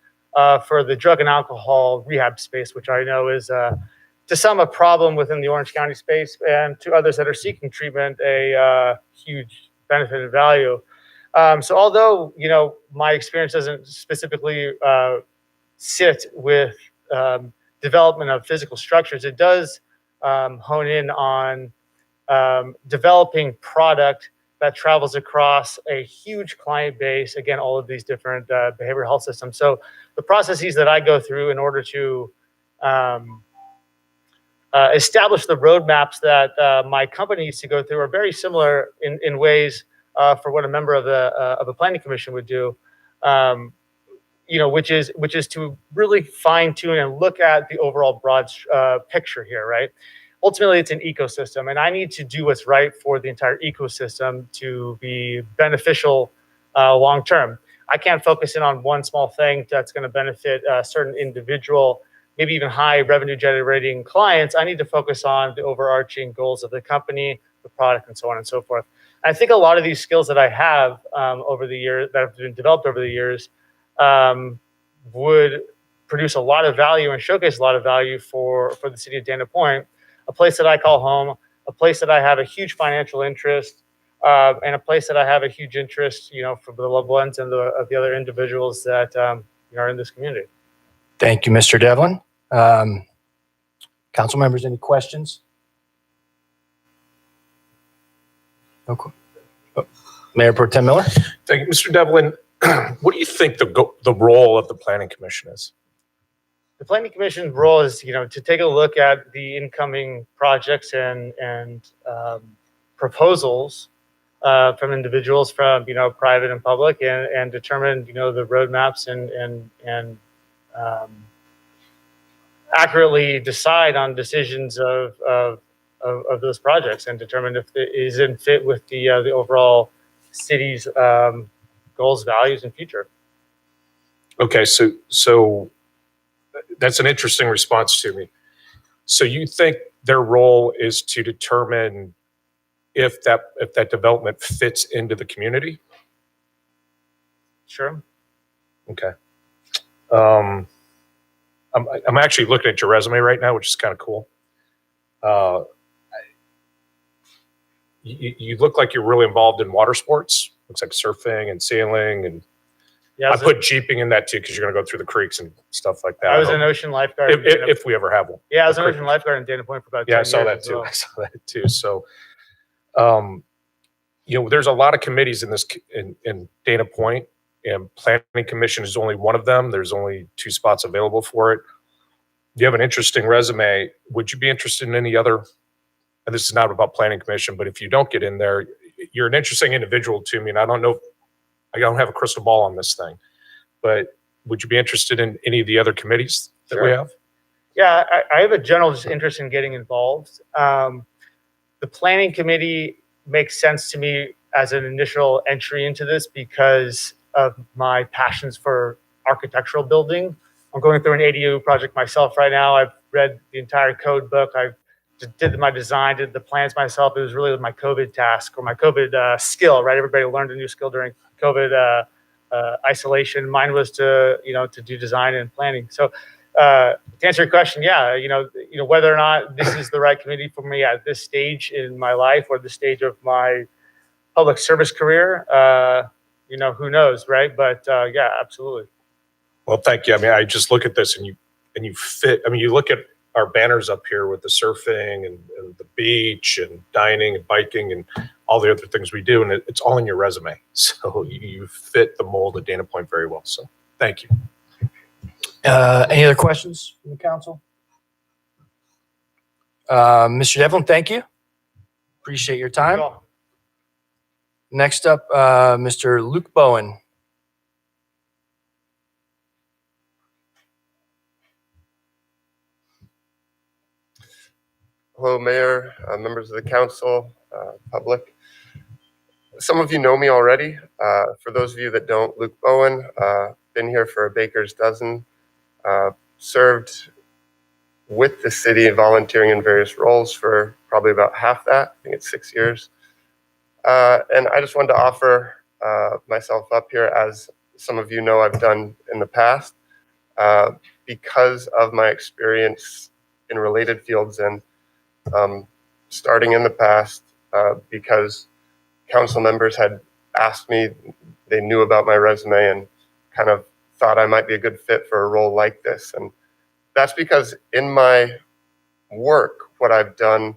for the drug and alcohol rehab space, which I know is to some a problem within the Orange County space, and to others that are seeking treatment a huge benefit and value. So although my experience doesn't specifically sit with development of physical structures, it does hone in on developing product that travels across a huge client base. Again, all of these different behavioral health systems. So the processes that I go through in order to establish the roadmaps that my company needs to go through are very similar in ways for what a member of the planning commission would do. Which is to really fine tune and look at the overall broad picture here, right? Ultimately, it's an ecosystem, and I need to do what's right for the entire ecosystem to be beneficial long term. I can't focus in on one small thing that's going to benefit a certain individual, maybe even high revenue generating clients. I need to focus on the overarching goals of the company, the product, and so on and so forth. I think a lot of these skills that I have over the years, that have been developed over the years, would produce a lot of value and showcase a lot of value for the city of Dana Point, a place that I call home, a place that I have a huge financial interest, and a place that I have a huge interest, for the loved ones and of the other individuals that are in this community. Thank you, Mr. Devlin. Council members, any questions? Okay. Mayor Pro Tem Miller. Thank you, Mr. Devlin. What do you think the role of the Planning Commission is? the planning commission's role is, to take a look at the incoming projects and proposals from individuals, from private and public, and determine the roadmaps and accurately decide on decisions of those projects, and determine if it is in fit with the overall city's goals, values, and future. Okay, so that's an interesting response to me. So you think their role is to determine if that development fits into the community? Sure. Okay. I'm actually looking at your resume right now, which is kind of cool. You look like you're really involved in water sports. Looks like surfing and sailing, and Yeah, I put jeeping in that too because you're going to go through the creeks and stuff like that. I was an ocean lifeguard. if we ever have one. Yeah, I was an ocean lifeguard in Dana Point for about 10 Yeah, I years. saw that as too. well. I saw that too. So, there's a lot of committees in Dana Point, and Planning Commission is only one of them. There's only 2 spots available for it. You have an interesting resume. Would you be interested in any other? And this is not about Planning Commission, but if you don't get in there, you're an interesting individual to me, and I don't know. I don't have a crystal ball on this thing, but would you be interested in any of the other committees that we Sure. have? Yeah, I have a general just interest in getting involved. The planning committee makes sense to me as an initial entry into this because of my passions for architectural building. I'm going through an ADU project myself right now. I've read the entire code book. I did my design, did the plans myself. It was really my COVID task, or my COVID skill, right? Everybody learned a new skill during COVID isolation. Mine was to do design and planning. So to answer your question, yeah, whether or not this is the right committee for me at this stage in my life or the stage of my public service career, who knows, right? But yeah, absolutely. Well, thank you. I mean, I just look at this and you fit. I mean, you look at our banners up here with the surfing and the beach and dining and biking and all the other things we do, and it's all in your resume. So you fit the mold of Dana Point very well. So thank you. Any other questions from the council? Mr. Devlin, thank you. Appreciate your time. Next up, Mr. Luke Bowen. Hello, Mayor, members of the council, public. Some of you know me already. For those of you that don't, Luke Bowen, been here for a baker's dozen, served with the city volunteering in various roles for probably about half that. I think it's 6 years. And I just wanted to offer myself up here, as some of you know I've done in the past, because of my experience in related fields and starting in the past, because council members had asked me, they knew about my resume and kind of thought I might be a good fit for a role like this. And that's because in my work, what I've done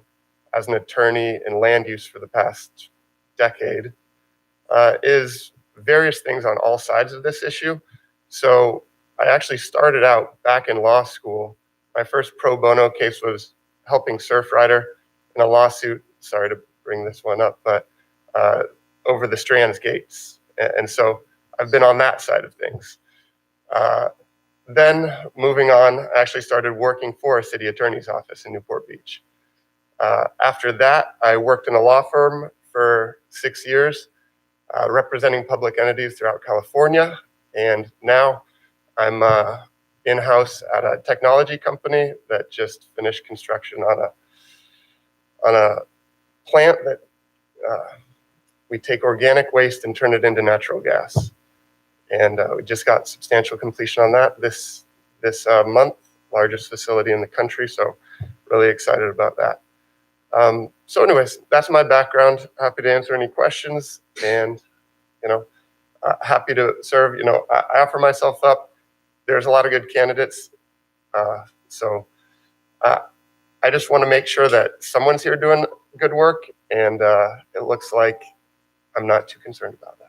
as an attorney in land use for the past decade is various things on all sides of this issue. So I actually started out back in law school. My first pro bono case was helping Surfrider in a lawsuit, sorry to bring this one up, but over the Strands gates. And so I've been on that side of things. Then moving on, I actually started working for a city attorney's office in Newport Beach. After that, I worked in a law firm for 6 years, representing public entities throughout California. And now I'm in-house at a technology company that just finished construction on a plant that we take organic waste and turn it into natural gas. And we just got substantial completion on that this month, largest facility in the country. So really excited about that. So anyways, that's my background. Happy to answer any questions, and happy to serve. I offer myself up. There's a lot of good candidates. So I just want to make sure that someone's here doing good work, and it looks like I'm not too concerned about that.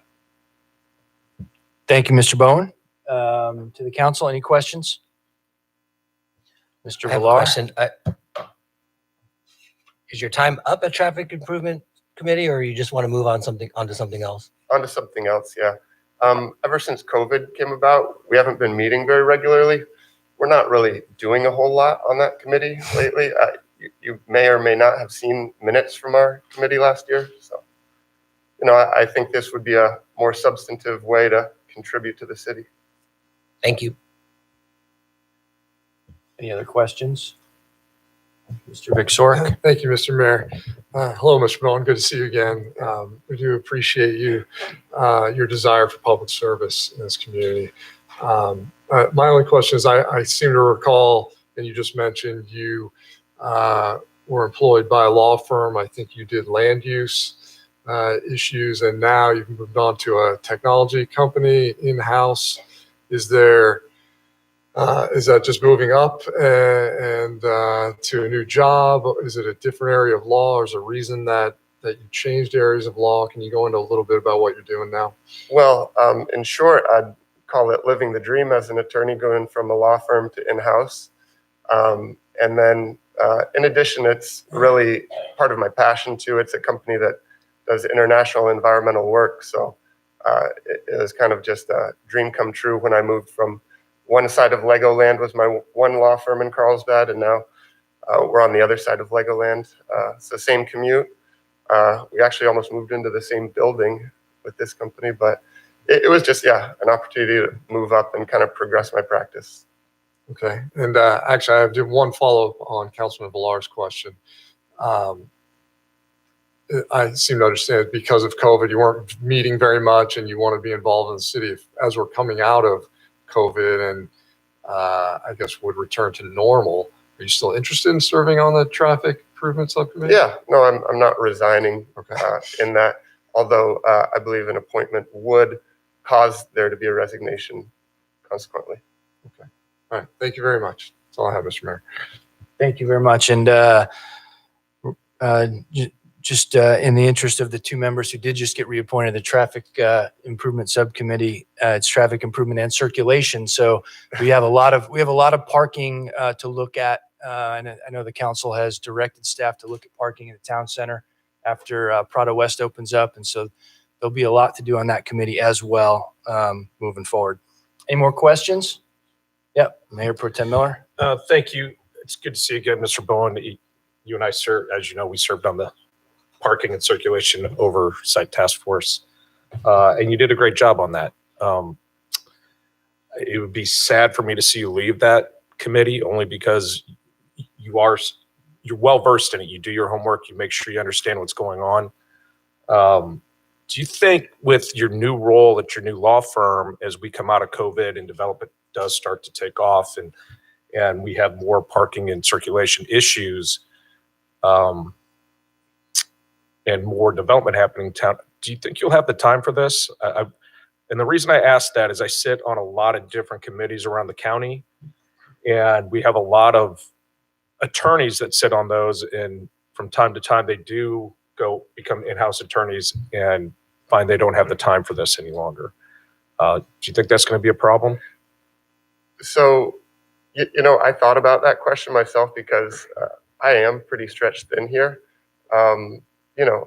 Thank you, Mr. Bowen. To the council, any questions? I have a question. Is your time up at Traffic Improvement Committee, or you just want to move on onto something else? Onto something else, yeah. Ever since COVID came about, we haven't been meeting very regularly. We're not really doing a whole lot on that committee lately. You may or may not have seen minutes from our committee last year. So, I think this would be a more substantive way to contribute to the city. Thank you. Any other questions? Mr. Vic Sork. Thank you, Mr. Mayor. Hello, Mr. Bowen. Good to see you again. We do appreciate your desire for public service in this community. My only question is, I seem to recall, and you just mentioned you were employed by a law firm. I think you did land use issues, and now you've moved on to a technology company in-house. Is that just moving up and to a new job? Is it a different area of law, or is there a reason that you changed areas of law? Can you go into a little bit about what you're doing now? Well, in short, I'd call it living the dream as an attorney, going from a law firm to in-house. And then in addition, it's really part of my passion too. It's a company that does international environmental work. So it was kind of just a dream come true when I moved from one side of Legoland was my one law firm in Carlsbad, and now we're on the other side of Legoland. It's the same commute. We actually almost moved into the same building with this company, but it was just, an opportunity to move up and kind of progress my practice. Okay. And actually, I have one follow-up on Councilman Villar's question. I seem to understand because of COVID, you weren't meeting very much and you want to be involved in the city. As we're coming out of COVID and I guess would return to normal, are you still interested in serving on the traffic improvement subcommittee? Yeah, no, I'm not resigning in that, although I believe an appointment would cause there to be a resignation consequently. Okay. All right. Thank you very much. That's all I have, Mr. Mayor. Thank you very much. And just in the interest of the two members who did just get reappointed, the Traffic Improvement Subcommittee, it's traffic improvement and circulation. So we have a lot of parking to look at. And I know the council has directed staff to look at parking in the town center after Prado West opens up. And so there'll be a lot to do on that committee as well moving forward. Any more questions? Yep. Mayor Pro Tem Miller. Thank you. It's good to see you again, Mr. Bowen. You and I served, as you know, we served on the Parking and Circulation Oversight Task Force, and you did a great job on that. It would be sad for me to see you leave that committee, only because you're well versed in it. You do your homework. You make sure you understand what's going on. Do you think with your new role at your new law firm, as we come out of COVID and development does start to take off and we have more parking and circulation issues, and more development happening in town, do you think you'll have the time for this? And the reason I ask that is I sit on a lot of different committees around the county, and we have a lot of attorneys that sit on those, and from time to time they do become in-house attorneys and find they don't have the time for this any longer. Do you think that's going to be a problem? So, I thought about that question myself because I am pretty stretched thin here. I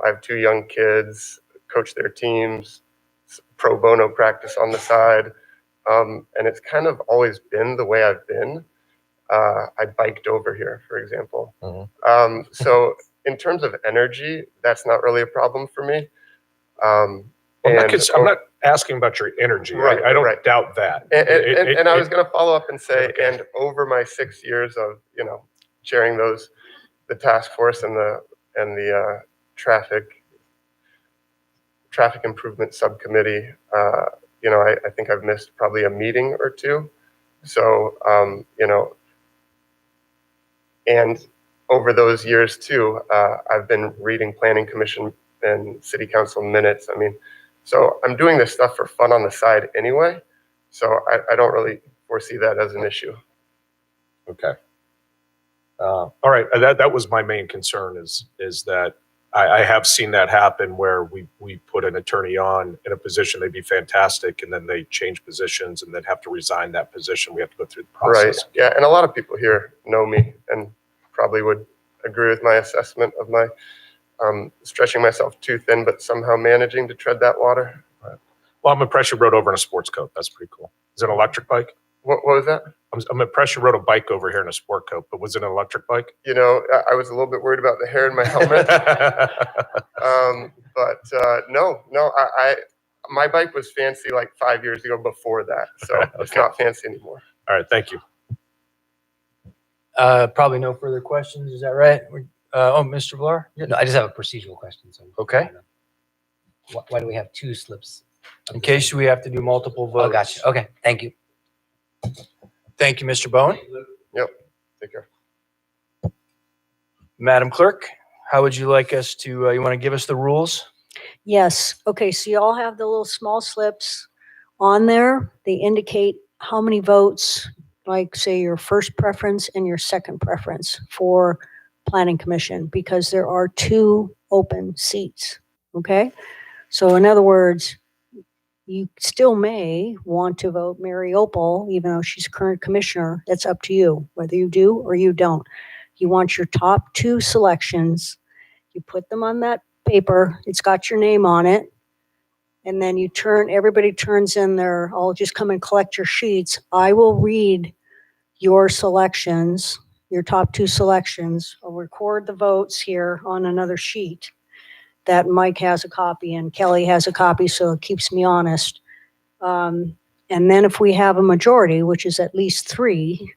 have two young kids, coach their teams, pro bono practice on the side. And it's kind of always been the way I've been. I biked over here, for example. So in terms of energy, that's not really a problem for me. I'm not asking about your energy. Right, I don't doubt that. And I was going to follow up and say, and over my 6 years of, chairing the task force and the traffic improvement subcommittee, I think I've missed probably a meeting or two. So, and over those years too, I've been reading planning commission and city council minutes. So I'm doing this stuff for fun on the side anyway. So I don't really foresee that as an issue. Okay. All right. That was my main concern is that I have seen that happen where we put an attorney on in a position, they'd be fantastic, and then they change positions and then have to resign that position. We have to go through the Right. process. Yeah. And a lot of people here know me and probably would agree with my assessment of my stretching myself too thin, but somehow managing to tread that water. Well, I'm impressed you rode over in a sports coat. That's pretty cool. Is it an electric bike? What was that? I'm impressed you rode a bike over here in a sport coat, but was it an electric bike? You know, I was a little bit worried about the hair in my helmet. No, my bike was fancy like 5 years ago before that. So it's not fancy anymore. All right, thank you. Probably no further questions. Is that right? Mr. Blar? No, I just have a procedural question. So Okay. why do we have two slips? In case we have to do multiple votes. Oh, gotcha. Okay, thank you. Thank you, Mr. Bowen. Yep. Take care. Madam Clerk, how would you like us to, you want to give us the rules? Yes. Okay. So you all have the little small slips on there. They indicate how many votes, like say your first preference and your second preference for Planning Commission, because there are 2 open seats. Okay. So in other words, you still may want to vote Mary Opal, even though she's current commissioner. That's up to you, whether you do or you don't. You want your top 2 selections. You put them on that paper. It's got your name on it. And then everybody turns in I'll just come and collect your sheets. I will read your selections, your top 2 selections. I'll record the votes here on another sheet that Mike has a copy and Kelly has a copy, so it keeps me honest. And then if we have a majority, which is at least 3,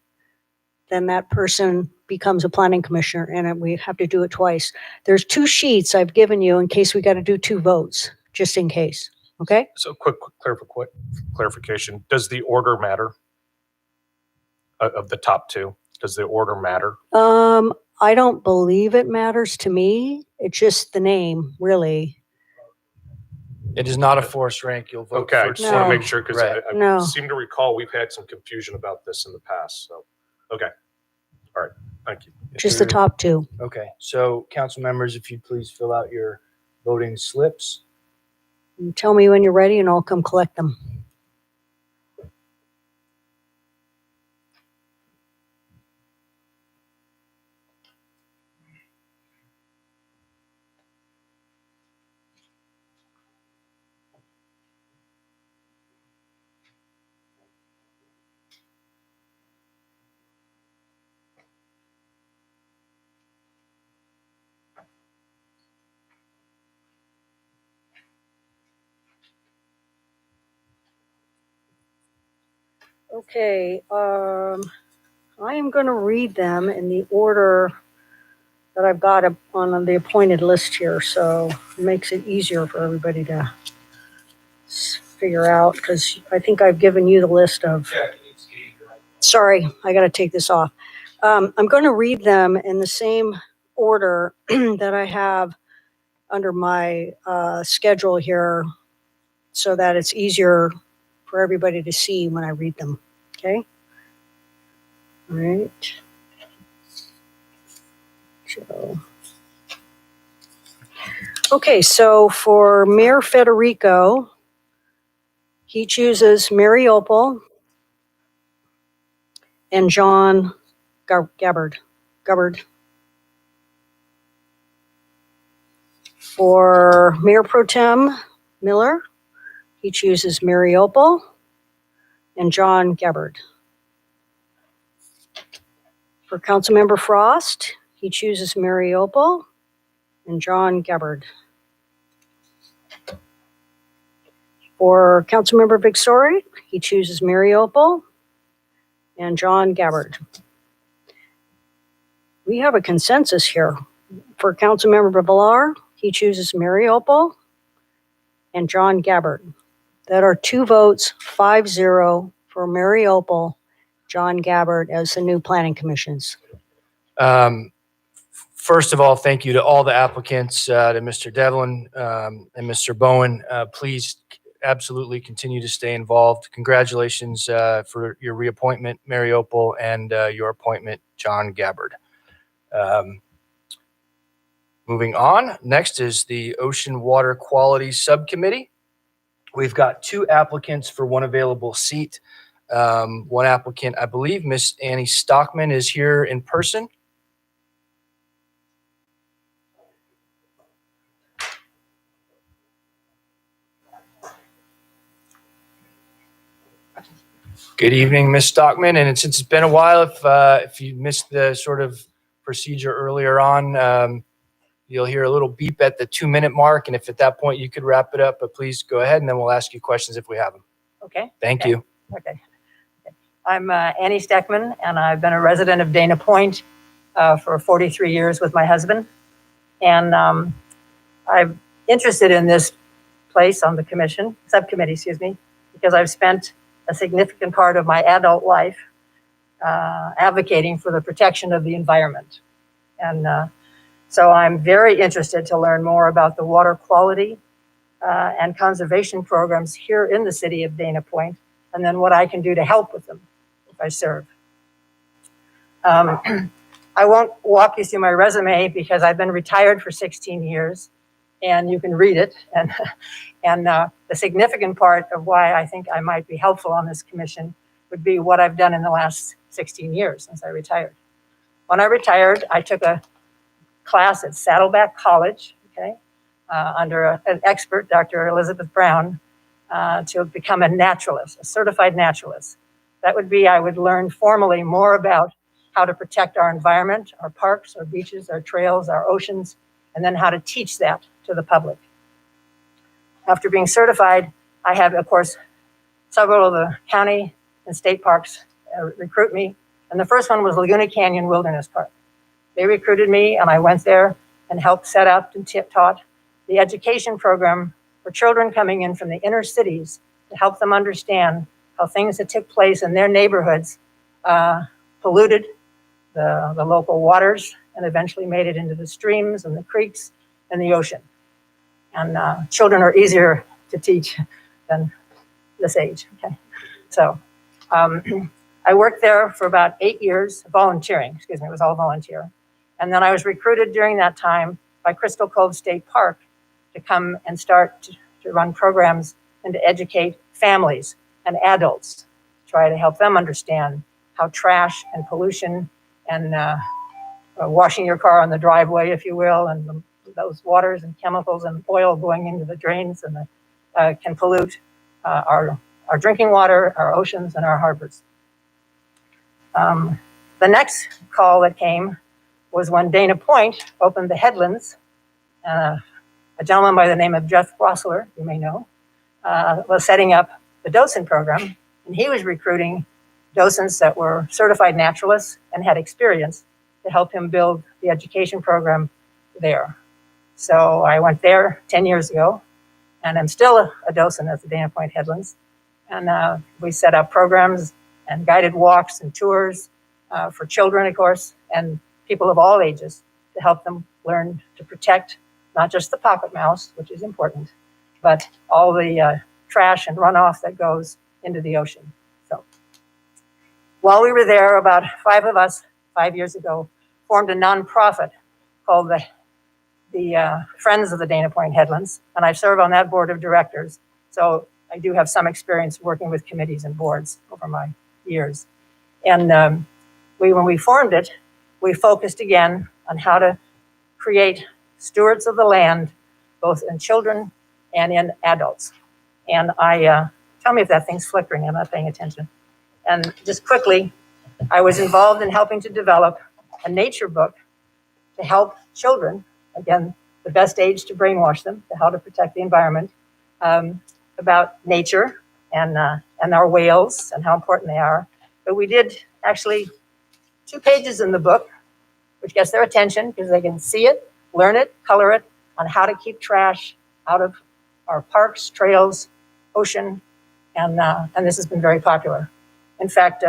then that person becomes a planning commissioner, and we have to do it twice. There's 2 sheets I've given you in case we got to do 2 votes, just in case. Okay? So quick clarification. Does the order matter of the top 2? Does the order matter? I don't believe it matters to me. It's just the name, really. It is not a forced rank. You'll vote Okay, I first. just want No. to make sure because Right. I No. seem to recall we've had some confusion about this in the past. So, okay. All right. Thank you. Just the top 2. Okay, so council members, if you'd please fill out your voting slips. You tell me when you're ready and I'll come collect them. Okay, I am going to read them in the order that I've got on the appointed list here, so it makes it easier for everybody to figure out, because I think I've given you the list of. Sorry, I got to take this off. I'm going to read them in the same order that I have under my schedule here, so that it's easier for everybody to see when I read them. Okay. All right. So, okay, so for Mayor Federico, he chooses Mary Opal and John Gabbard. For Mayor Pro Tem Miller, he chooses Mary Opal and John Gabbard. For Councilmember Frost, he chooses Mary Opal and John Gabbard. For Councilmember Victori, he chooses Mary Opal and John Gabbard. We have a consensus here. For Councilmember Villar, he chooses Mary Opal and John Gabbard. That are 2 votes, 5-0 for Mary Opal, John Gabbard as the new planning commissions. First of all, thank you to all the applicants, to Mr. Devlin and Mr. Bowen. Please absolutely continue to stay involved. Congratulations for your reappointment, Mary Opal, and your appointment, John Gabbard. Moving on, next is the Ocean Water Quality Subcommittee. We've got 2 applicants for 1 available seat. One applicant, I believe, Miss Annie Stockman is here in person. Good evening, Ms. Stockman. And since it's been a while, if you missed the sort of procedure earlier on, you'll hear a little beep at the 2-minute mark. And if at that point you could wrap it up, but please go ahead and then we'll ask you questions if we have them. Okay. Thank you. Okay. I'm Annie Steckman, and I've been a resident of Dana Point for 43 years with my husband. And I'm interested in this place on the subcommittee, because I've spent a significant part of my adult life advocating for the protection of the environment. And so I'm very interested to learn more about the water quality and conservation programs here in the city of Dana Point, and then what I can do to help with them if I serve. I won't walk you through my resume because I've been retired for 16 years, and you can read it. And the significant part of why I think I might be helpful on this commission would be what I've done in the last 16 years since I retired. When I retired, I took a class at Saddleback College, under an expert, Dr. Elizabeth Brown, to become a naturalist, a certified naturalist. That would be, I would learn formally more about how to protect our environment, our parks, our beaches, our trails, our oceans, and then how to teach that to the public. After being certified, I had, of course, several of the county and state parks recruit me. And the first one was Laguna Canyon Wilderness Park. They recruited me, and I went there and helped set up and taught the education program for children coming in from the inner cities to help them understand how things that took place in their neighborhoods polluted the local waters and eventually made it into the streams and the creeks and the ocean. And children are easier to teach than this age. So I worked there for about 8 years, volunteering, it was all volunteer. And then I was recruited during that time by Crystal Cove State Park to come and start to run programs and to educate families and adults, try to help them understand how trash and pollution and washing your car on the driveway, if you will, and those waters and chemicals and oil going into the drains and can pollute our drinking water, our oceans, and our harbors. The next call that came was when Dana Point opened the Headlands. A gentleman by the name of Jeff Grossler, you may know, was setting up the docent program, and he was recruiting docents that were certified naturalists and had experience to help him build the education program there. So I went there 10 years ago, and I'm still a docent at the Dana Point Headlands. And we set up programs and guided walks and tours for children, of course, and people of all ages to help them learn to protect not just the pocket mouse, which is important, but all the trash and runoff that goes into the ocean. So while we were there, about 5 of us, 5 years ago, formed a nonprofit called the Friends of the Dana Point Headlands, and I serve on that board of directors. So I do have some experience working with committees and boards over my years. And when we formed it, we focused again on how to create stewards of the land, both in children and in adults. And tell me if that thing's flickering, I'm not paying attention. And just quickly, I was involved in helping to develop a nature book to help children, again, the best age to brainwash them, to how to protect the environment, about nature and our whales and how important they are. But we did actually 2 pages in the book, which gets their attention because they can see it, learn it, color it, on how to keep trash out of our parks, trails, ocean, and this has been very popular. In fact,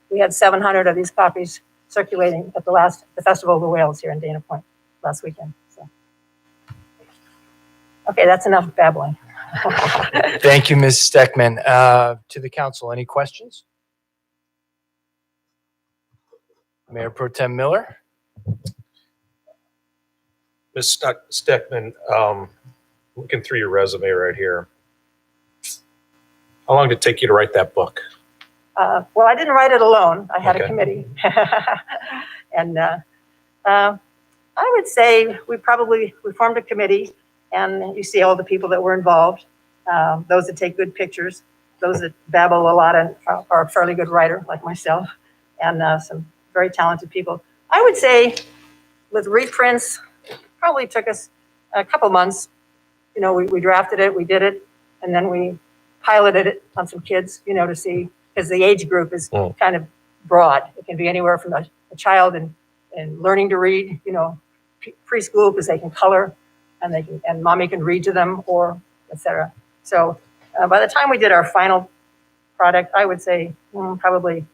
we had 700 of these copies circulating at the Festival of the Whales here in Dana Point last weekend. So. Okay, that's enough babbling. Thank you, Ms. Steckman. To the council, any questions? Mayor Pro Tem Miller. Ms. Steckman, looking through your resume right here. How long did it take you to write that book? Well, I didn't write it alone. I had a Okay. committee. And I would say we formed a committee, and you see all the people that were involved. Those that take good pictures, those that babble a lot and are a fairly good writer like myself, and some very talented people. I would say with reprints, probably took us a couple months. You know, we drafted it, we did it, and then we piloted it on some kids, you know, to see, because the age group is kind of broad. It can be anywhere from a child and learning to read, you know, preschool, because they can color and mommy can read to them, or etc. So by the time we did our final product, I would say probably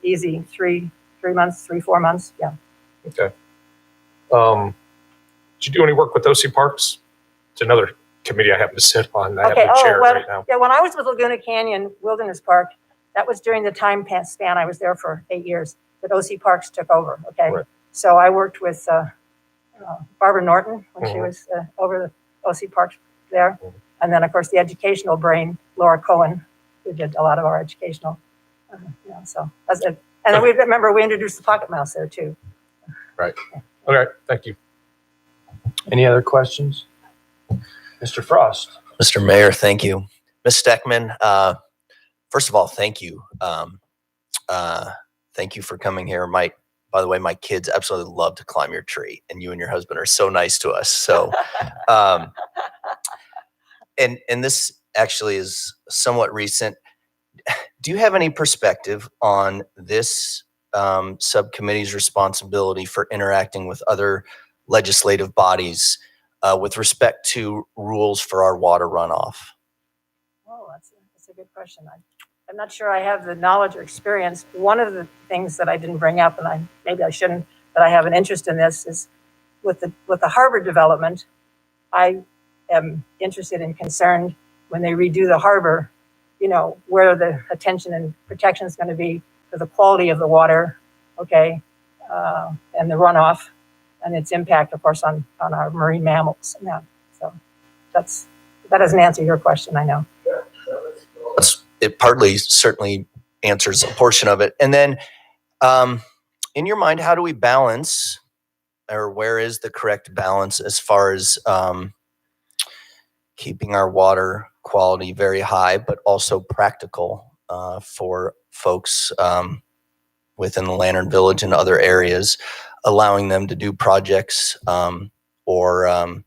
easy 3 months, 4 months. Yeah. Okay. Did you do any work with OC Parks? It's another committee I happen to sit on. I happen to chair it right now. Yeah, when I was with Laguna Canyon Wilderness Park, that was during the time span I was there for 8 years that OC Parks took over. Okay. Right. So I worked with Barbara Norton when she was over the OC Parks there. And then, of course, the educational brain, Laura Cohen, who did a lot of our educational. You know, so that's it. And then we remember we introduced the pocket mouse there too. Right. Okay. Thank you. Any other questions? Mr. Frost. Mr. Mayor, thank you. Ms. Steckman, first of all, thank you. Thank you for coming here. By the way, my kids absolutely love to climb your tree, and you and your husband are so nice to us. So, and this actually is somewhat recent. Do you have any perspective on this subcommittee's responsibility for interacting with other legislative bodies with respect to rules for our water runoff? Oh, that's a good question. I'm not sure I have the knowledge or experience. One of the things that I didn't bring up, and maybe I shouldn't, but I have an interest in this, is with the harbor development. I am interested and concerned when they redo the harbor, you know, where the attention and protection is going to be for the quality of the water, okay, and the runoff, and its impact, of course, on our marine mammals. And that. So that doesn't answer your question, I know. It partly certainly answers a portion of it. And then in your mind, how do we balance, or where is the correct balance as far as keeping our water quality very high, but also practical for folks within the Lantern Village and other areas, allowing them to do projects or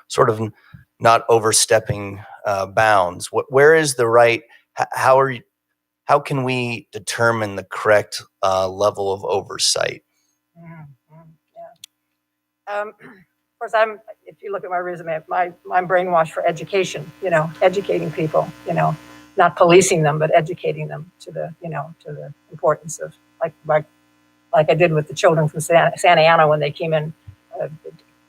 sort of not overstepping bounds? Where is the right? How can we determine the correct level of oversight? Of course, if you look at my resume, I'm brainwashed for education, you know, educating people, you know, not policing them, but educating them to the importance of, like I did with the children from Santa Ana when they came in,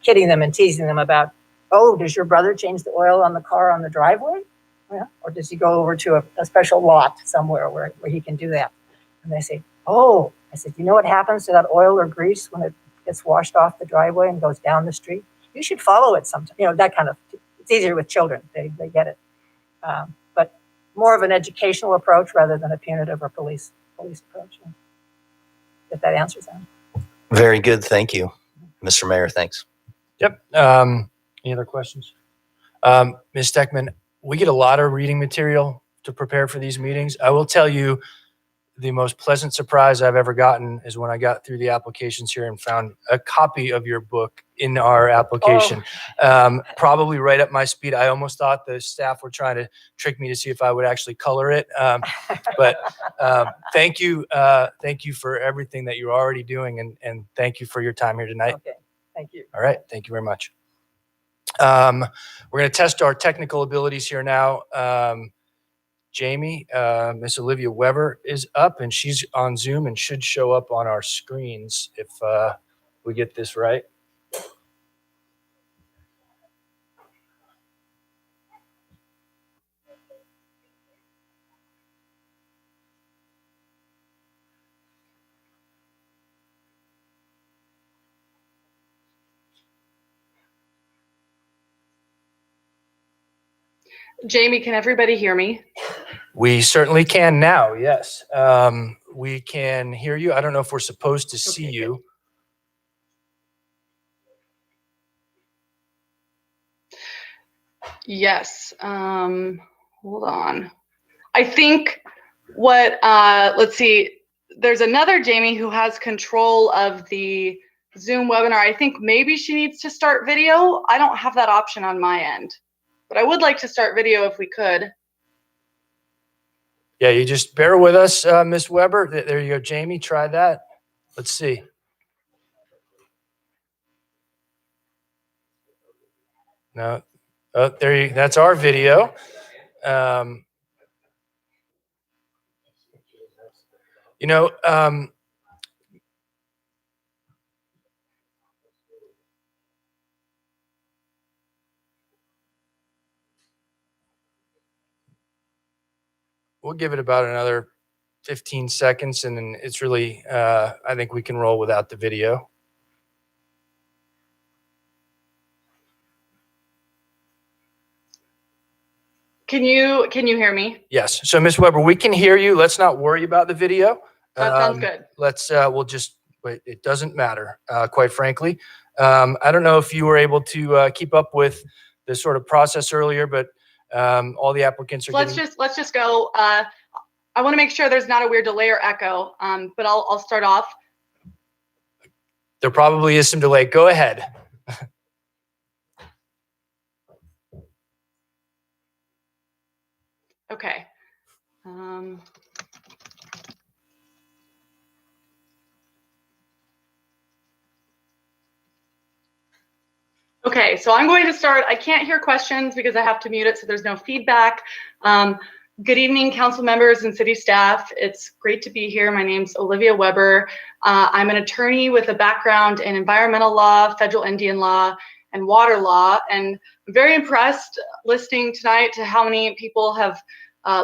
kidding them and teasing them about, oh, does your brother change the oil on the car on the driveway? Yeah. Or does he go over to a special lot somewhere where he can do that? And they say, oh, I said, you know what happens to that oil or grease when it gets washed off the driveway and goes down the street? You should follow it sometime. You know, that kind of, it's easier with children. They get it. But more of an educational approach rather than a punitive or police approach. Yeah. If that answers that. Very good. Thank you, Mr. Mayor. Thanks. Yep. Any other questions? Ms. Steckman, we get a lot of reading material to prepare for these meetings. I will tell you, the most pleasant surprise I've ever gotten is when I got through the applications here and found a copy of your book in our application. Probably right up my speed. I almost thought the staff were trying to trick me to see if I would actually color it. But thank you. Thank you for everything that you're already doing. And thank you for your time here tonight. Okay, thank you. All right. Thank you very much. We're going to test our technical abilities here now. Jamie, Miss Olivia Weber is up, and she's on Zoom and should show up on our screens if we get this right. Jamie, can everybody hear me? We certainly can now. Yes. We can hear you. I don't know if we're supposed to see you. Yes. Hold on. I think let's see, there's another Jamie who has control of the Zoom webinar. I think maybe she needs to start video. I don't have that option on my end, but I would like to start video if we could. Yeah, you just bear with us, Ms. Weber. There you go, Jamie. Try that. Let's see. No. Oh, there you. That's our video. We'll give it about another 15 seconds, and then it's really, I think we can roll without the video. Can you hear me? Yes. So, Ms. Weber, we can hear you. Let's not worry about the video. That sounds good. We'll just wait. It doesn't matter, quite frankly. I don't know if you were able to keep up with the sort of process earlier, but all the applicants are Let's just go. I want to make sure there's not a weird delay or echo, but I'll start off. There probably is some delay. Go ahead. Okay. Okay, so I'm going to start. I can't hear questions because I have to mute it so there's no feedback. Good evening, council members and city staff. It's great to be here. My name's Olivia Weber. I'm an attorney with a background in environmental law, federal Indian law, and water law. And I'm very impressed listening tonight to how many people have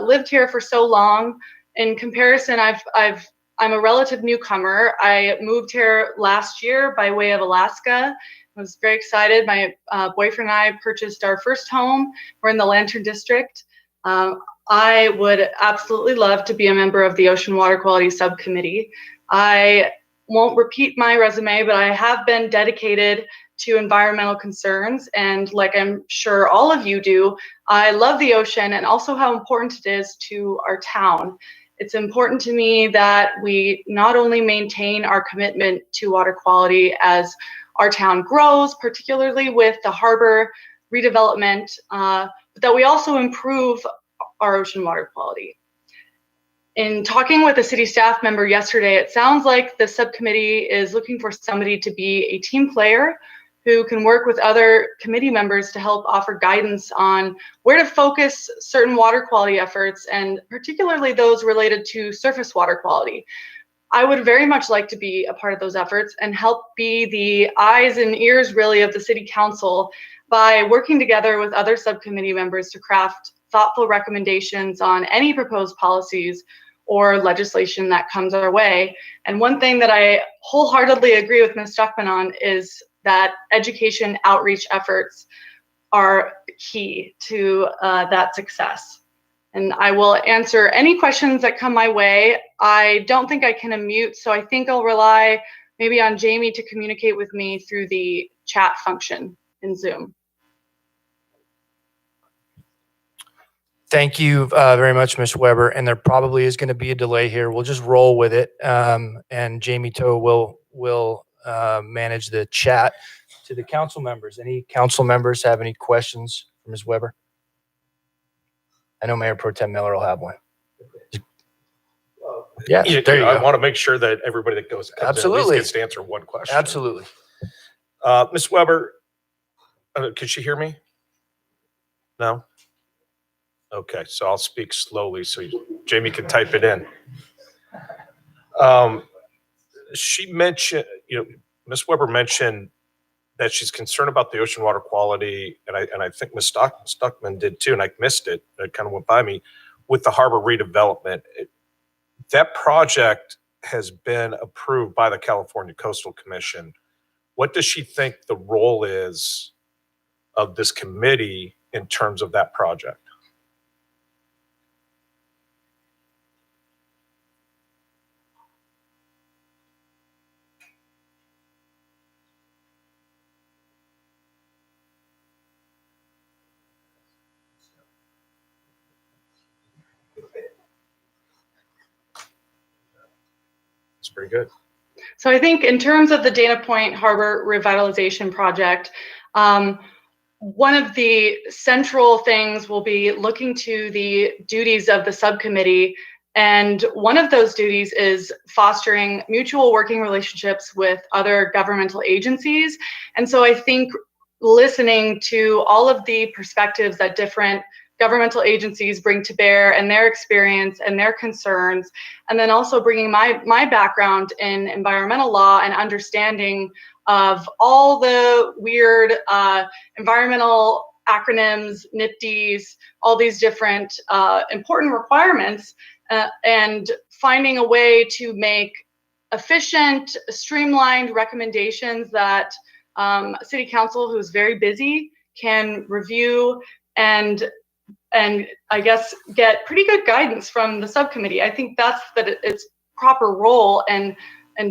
lived here for so long. In comparison, I'm a relative newcomer. I moved here last year by way of Alaska. I was very excited. My boyfriend and I purchased our first home. We're in the Lantern District. I would absolutely love to be a member of the Ocean Water Quality Subcommittee. I won't repeat my resume, but I have been dedicated to environmental concerns. And like I'm sure all of you do, I love the ocean and also how important it is to our town. It's important to me that we not only maintain our commitment to water quality as our town grows, particularly with the harbor redevelopment, but that we also improve our ocean water quality. In talking with a city staff member yesterday, it sounds like the subcommittee is looking for somebody to be a team player who can work with other committee members to help offer guidance on where to focus certain water quality efforts, and particularly those related to surface water quality. I would very much like to be a part of those efforts and help be the eyes and ears really of the city council by working together with other subcommittee members to craft thoughtful recommendations on any proposed policies or legislation that comes our way. And one thing that I wholeheartedly agree with Ms. Stuckman on is that education outreach efforts are key to that success. And I will answer any questions that come my way. I don't think I can unmute, so I think I'll rely maybe on Jamie to communicate with me through the chat function in Zoom. Thank you very much, Ms. Weber. And there probably is going to be a delay here. We'll just roll with it. And Jamie Toe will manage the chat to the council members. Any council members have any questions for Ms. Weber? I know Mayor Pro Tem Miller will have one. Yeah, there you I go. want to make sure that everybody that comes in Absolutely. at least gets to answer one question. Absolutely. Ms. Weber, can she hear me? No? Okay, so I'll speak slowly so Jamie can type it in. She mentioned, Ms. Weber mentioned that she's concerned about the ocean water quality, and I think Ms. Stuckman did too, and I missed it. It kind of went by me with the harbor redevelopment. That project has been approved by the California Coastal Commission. What does she think the role is of this committee in terms of that project? It's pretty good. So I think in terms of the Dana Point Harbor Revitalization Project, one of the central things will be looking to the duties of the subcommittee. And one of those duties is fostering mutual working relationships with other governmental agencies. And so I think listening to all of the perspectives that different governmental agencies bring to bear and their experience and their concerns, and then also bringing my background in environmental law and understanding of all the weird environmental acronyms, NIPDs, all these different important requirements, and finding a way to make efficient, streamlined recommendations that City Council, who's very busy, can review and I guess get pretty good guidance from the subcommittee. I think that's its proper role and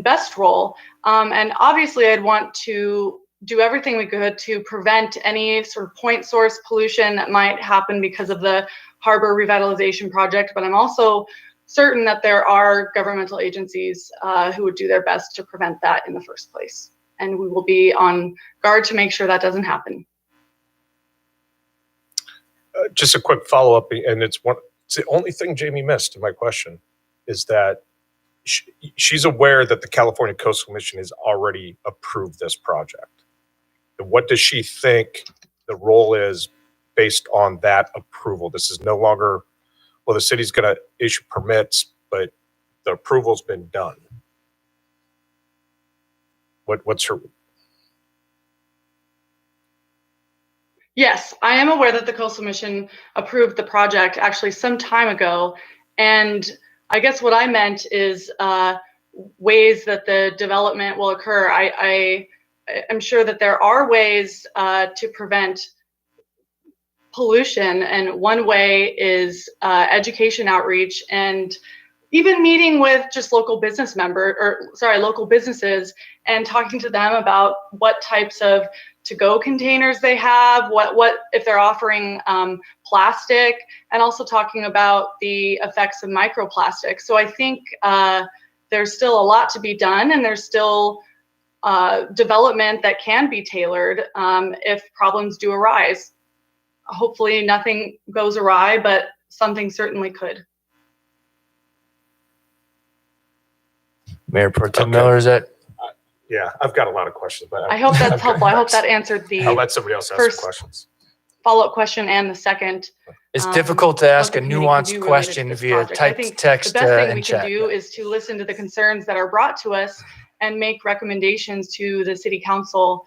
best role. And obviously I'd want to do everything we could to prevent any sort of point source pollution that might happen because of the harbor revitalization project. But I'm also certain that there are governmental agencies who would do their best to prevent that in the first place. And we will be on guard to make sure that doesn't happen. Just a quick follow-up, and it's the only thing Jamie missed in my question is that she's aware that the California Coastal Commission has already approved this project. And what does she think the role is based on that approval? This is no longer, well, the city's going to issue permits, but the approval's been done. What's her? Yes, I am aware that the Coastal Commission approved the project actually some time ago. And I guess what I meant is ways that the development will occur. I'm sure that there are ways to prevent pollution. And one way is education outreach and even meeting with just local businesses and talking to them about what types of to-go containers they have, what if they're offering plastic, and also talking about the effects of microplastics. So I think there's still a lot to be done, and there's still development that can be tailored if problems do arise. Hopefully nothing goes awry, but something certainly could. Mayor Pro Tem Miller, is that? Yeah, I've got a lot of questions, but I hope that's helpful. I hope that answered the I'll let somebody else ask first the questions. follow-up question and the second. It's difficult to ask a what the committee can do nuanced related to question this via project. I typed think text the best thing and we chat. can do is to listen to the concerns that are brought to us and make recommendations to the city council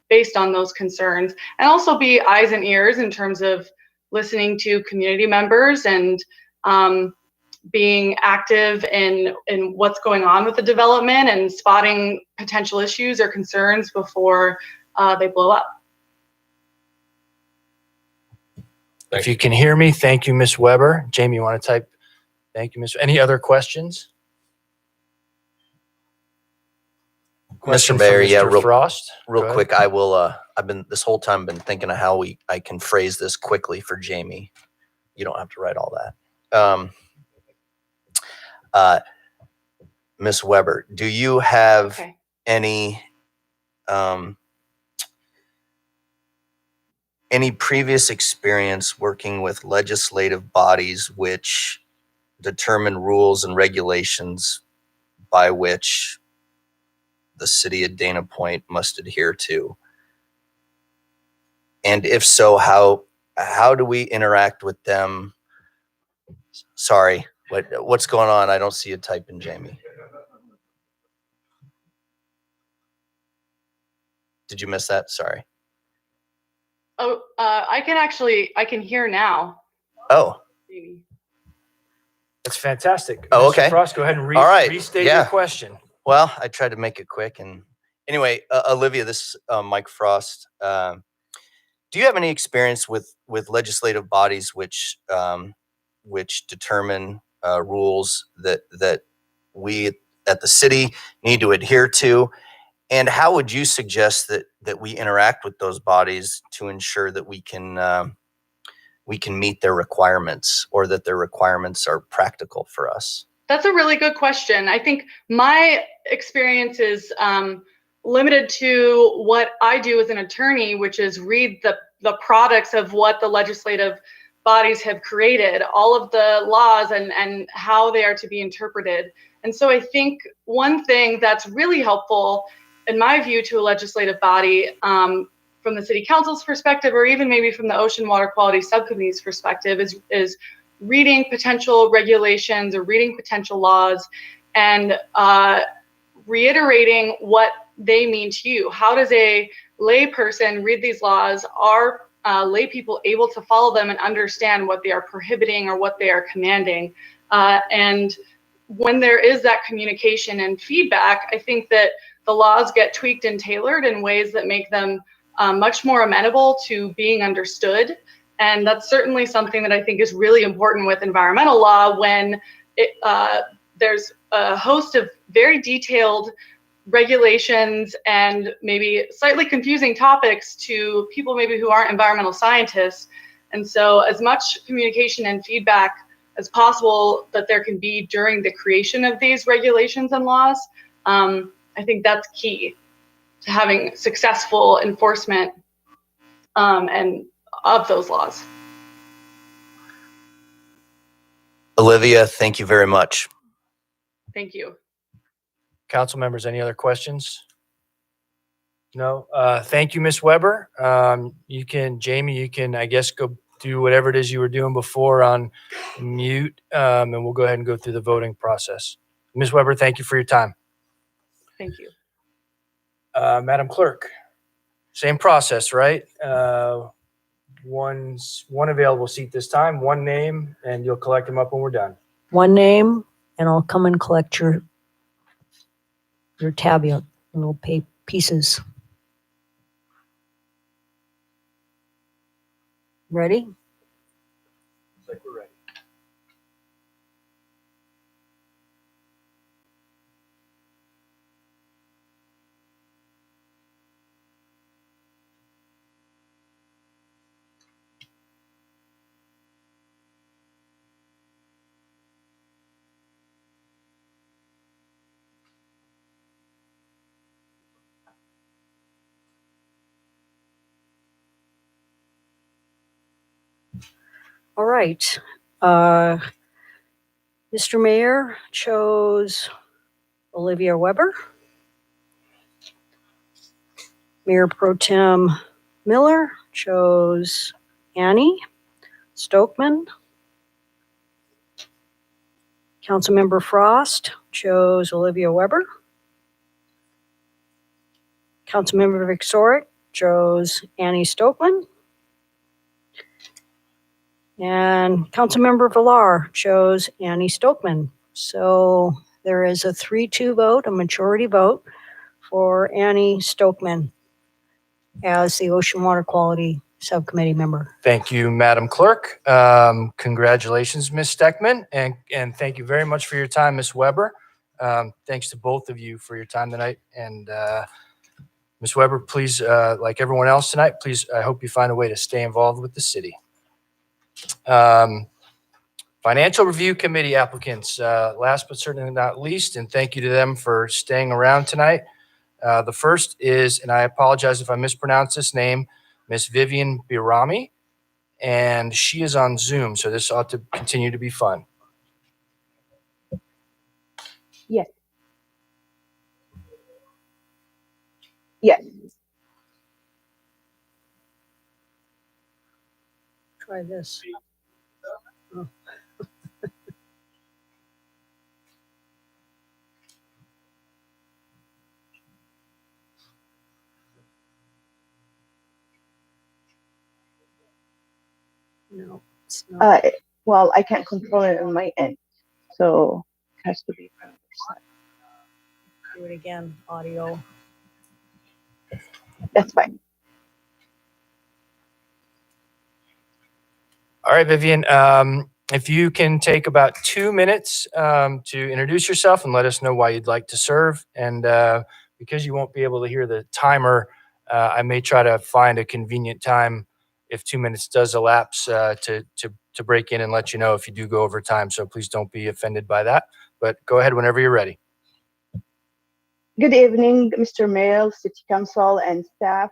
based on those concerns, and also be eyes and ears in terms of listening to community members and being active in what's going on with the development and spotting potential issues or concerns before they blow up. If you can hear me, thank you, Ms. Weber. Jamie, you want to type? Thank you, Ms. Any other questions? Question Mr. Mayor, from yeah, Mr. Frost. real Go ahead. quick, I've been this whole time been thinking of how I can phrase this quickly for Jamie. You don't have to write all that. Ms. Weber, do you have any previous experience working with legislative bodies which determine rules and regulations by which the city of Dana Point must adhere to? And if so, how do we interact with them? Sorry, what's going on? I don't see you typing, Jamie. Did you miss that? Sorry. Oh, I can hear now. Oh. That's fantastic. Oh, Mr. okay. Frost, go ahead and All right. restate Yeah. your question. Well, I tried to make it quick. And anyway, Olivia, this is Mike Frost. Do you have any experience with legislative bodies which determine rules that we at the city need to adhere to? And how would you suggest that we interact with those bodies to ensure that we can meet their requirements, or that their requirements are practical for us? That's a really good question. I think my experience is limited to what I do as an attorney, which is read the products of what the legislative bodies have created, all of the laws and how they are to be interpreted. And so I think one thing that's really helpful, in my view, to a legislative body, from the city council's perspective, or even maybe from the Ocean Water Quality Subcommittee's perspective, is reading potential regulations or reading potential laws and reiterating what they mean to you. How does a lay person read these laws? Are lay people able to follow them and understand what they are prohibiting or what they are commanding? And when there is that communication and feedback, I think that the laws get tweaked and tailored in ways that make them much more amenable to being understood. And that's certainly something that I think is really important with environmental law, when there's a host of very detailed regulations and maybe slightly confusing topics to people maybe who aren't environmental scientists. And so as much communication and feedback as possible that there can be during the creation of these regulations and laws, I think that's key to having successful enforcement and of those laws. Olivia, thank you very much. Thank you. Council members, any other questions? No. Thank you, Ms. Weber. Jamie, you can, I guess, go do whatever it is you were doing before on mute, and we'll go ahead and go through the voting process. Ms. Weber, thank you for your time. Thank you. Madam Clerk, same process, right? One available seat this time, one name, and you'll collect them up when we're done. One name, and I'll come and collect your tabula, little pieces. Ready? Looks like we're ready. All right. Mr. Mayor chose Olivia Weber. Mayor Pro Tem Miller chose Annie Stokman. Councilmember Frost chose Olivia Weber. Councilmember Victoric chose Annie Stokman. And Councilmember Villar chose Annie Stokman. So there is a 3-2 vote, a majority vote for Annie Stokman as the Ocean Water Quality Subcommittee member. Thank you, Madam Clerk. Congratulations, Ms. Steckman, and thank you very much for your time, Ms. Weber. Thanks to both of you for your time tonight. And Ms. Weber, please, like everyone else tonight, please, I hope you find a way to stay involved with the city. Financial Review Committee applicants, last but certainly not least, and thank you to them for staying around tonight. The first is, and I apologize if I mispronounce this name, Miss Vivian Birami, and she is on Zoom, so this ought to continue to be fun. Yes. Yes. Try this. Oh. No, it's not. Well, I can't control it on my end, so it has to be from your side. Do it again, audio. That's fine. All right, Vivian, if you can take about 2 minutes to introduce yourself and let us know why you'd like to serve. And because you won't be able to hear the timer, I may try to find a convenient time if 2 minutes does elapse to break in and let you know if you do go over time. So please don't be offended by that. but go ahead whenever you're ready. Good evening, Mr. Mayor, City Council, and staff.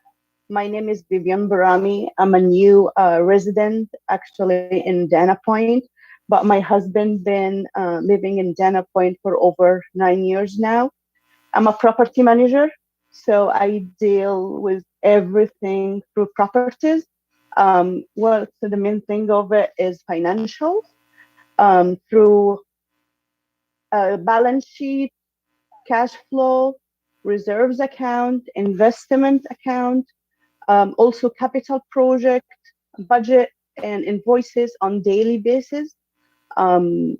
My name is Vivian Barami. I'm a new resident, actually, in Dana Point, but my husband been living in Dana Point for over 9 years now. I'm a property manager, so I deal with everything through properties. So the main thing of it is financial, through balance sheet, cash flow, reserves account, investment account, also capital project, budget, and invoices on daily basis. And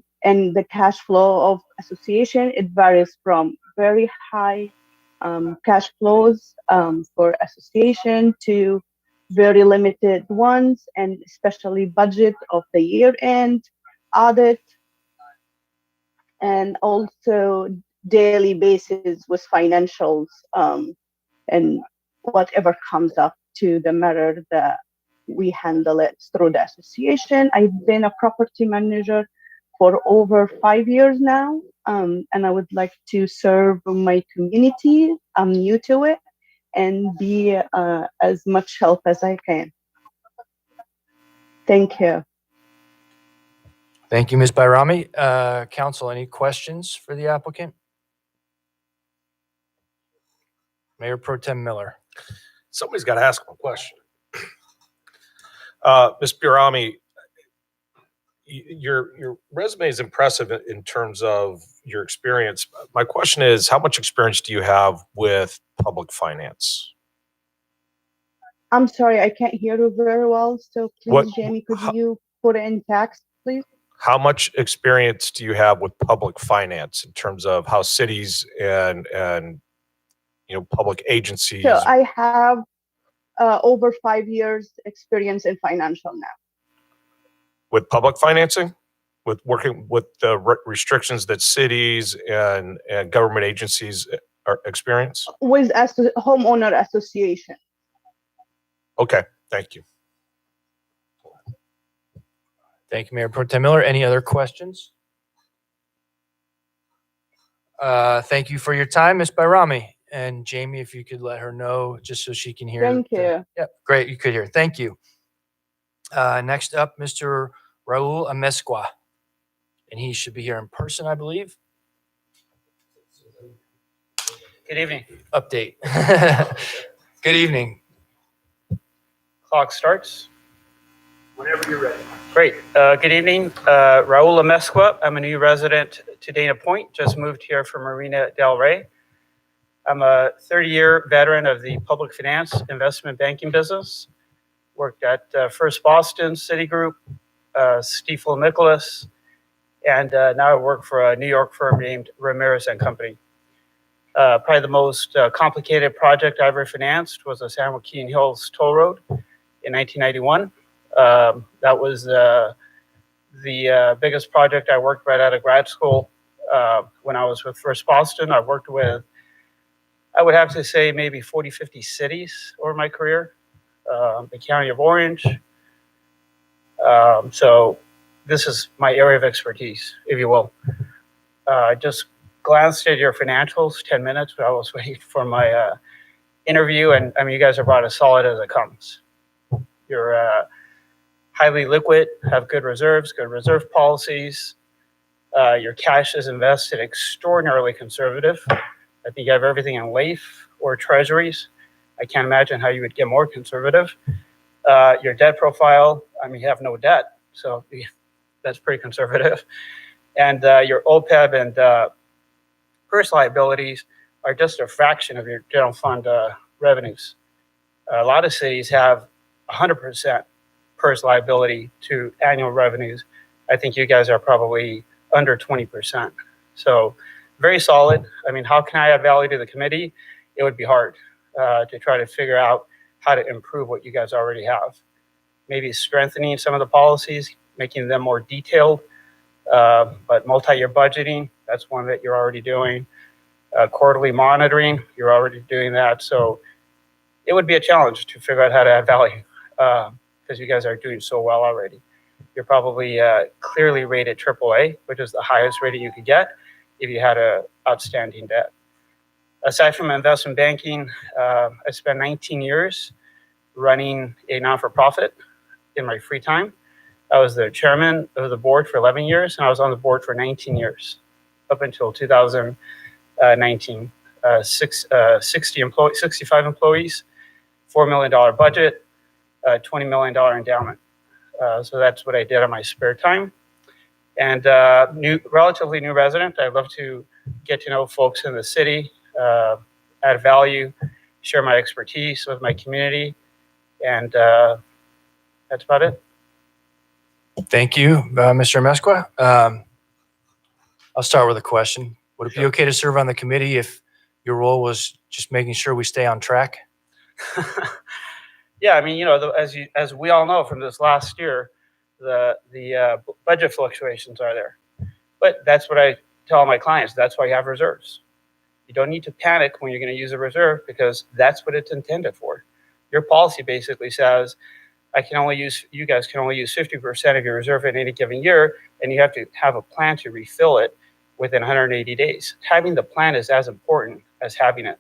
the cash flow of association, it varies from very high cash flows for association to very limited ones, and especially budget of the year end, audit, and also daily basis with financials, and whatever comes up to the matter that we handle it through the association. I've been a property manager for over 5 years now, and I would like to serve my community. I'm new to it, and be as much help as I can. Thank you. Thank you, Ms. Bayrami. Council, any questions for the applicant? Mayor Pro Tem Miller. Somebody's got to ask him a question. Ms. Birami, your resume is impressive in terms of your experience. My question is, how much experience do you have with public finance? I'm sorry, I can't hear you very well. So please, Jamie, could you put it in text, please? How much experience do you have with public finance in terms of how cities and public agencies? So I have over 5 years experience in financial now. With public financing, with working with the restrictions that cities and government agencies are experience? With homeowner association. Okay, thank you. Thank you, Mayor Pro Tem Miller. Any other questions? Thank you for your time, Ms. Bayrami. And Jamie, if you could let her know just so she can hear. Thank you. Yep, great. You could hear. Thank you. Next up, Mr. Raul Amezcua. And he should be here in person, I believe. Good evening. Update. Good evening. Clock starts. Whenever you're ready. Great. Good evening. Raul Amezcua. I'm a new resident to Dana Point. Just moved here from Marina Del Rey. I'm a 30-year veteran of the public finance investment banking business. Worked at First Boston, Citigroup, Stifel Nicholas, and now I work for a New York firm named Ramirez and Company. Probably the most complicated project I ever financed was the San Joaquin Hills Toll Road in 1991. That was the biggest project I worked right out of grad school. When I was with First Boston, I worked with, I would have to say, maybe 40, 50 cities over my career. The County of Orange. So this is my area of expertise, if you will. I just glanced at your financials 10 minutes while I was waiting for my interview, and I mean, you guys are about as solid as it comes. You're highly liquid, have good reserves, good reserve policies. Your cash is invested extraordinarily conservative. I think you have everything in LAIF or treasuries. I can't imagine how you would get more conservative. Your debt profile, I mean, you have no debt, so that's pretty conservative. And your OPEB and PERS liabilities are just a fraction of your general fund revenues. A lot of cities have 100% PERS liability to annual revenues. I think you guys are probably under 20%. So very solid. I mean, how can I add value to the committee? It would be hard to try to figure out how to improve what you guys already have. Maybe strengthening some of the policies, making them more detailed, but multi-year budgeting, that's one that you're already doing. Quarterly monitoring, you're already doing that. So it would be a challenge to figure out how to add value because you guys are doing so well already. You're probably clearly rated AAA, which is the highest rating you could get. if you had a outstanding debt. Aside from investment banking, I spent 19 years running a non-for-profit in my free time. I was the chairman of the board for 11 years, and I was on the board for 19 years, up until 2019. 65 employees, $4 million budget, $20 million endowment. So that's what I did on my spare time. And relatively new resident. I love to get to know folks in the city, add value, share my expertise with my community, and that's about it. Thank you, Mr. Mesqua. I'll start with a question. Would it be okay to serve on the committee if your role was just making sure we stay on track? Yeah, I mean, as we all know from this last year, the budget fluctuations are there. But that's what I tell my clients. That's why you have reserves. You don't need to panic when you're going to use a reserve, because that's what it's intended for. Your policy basically says, you guys can only use 50% of your reserve in any given year, and you have to have a plan to refill it within 180 days. Having the plan is as important as having it.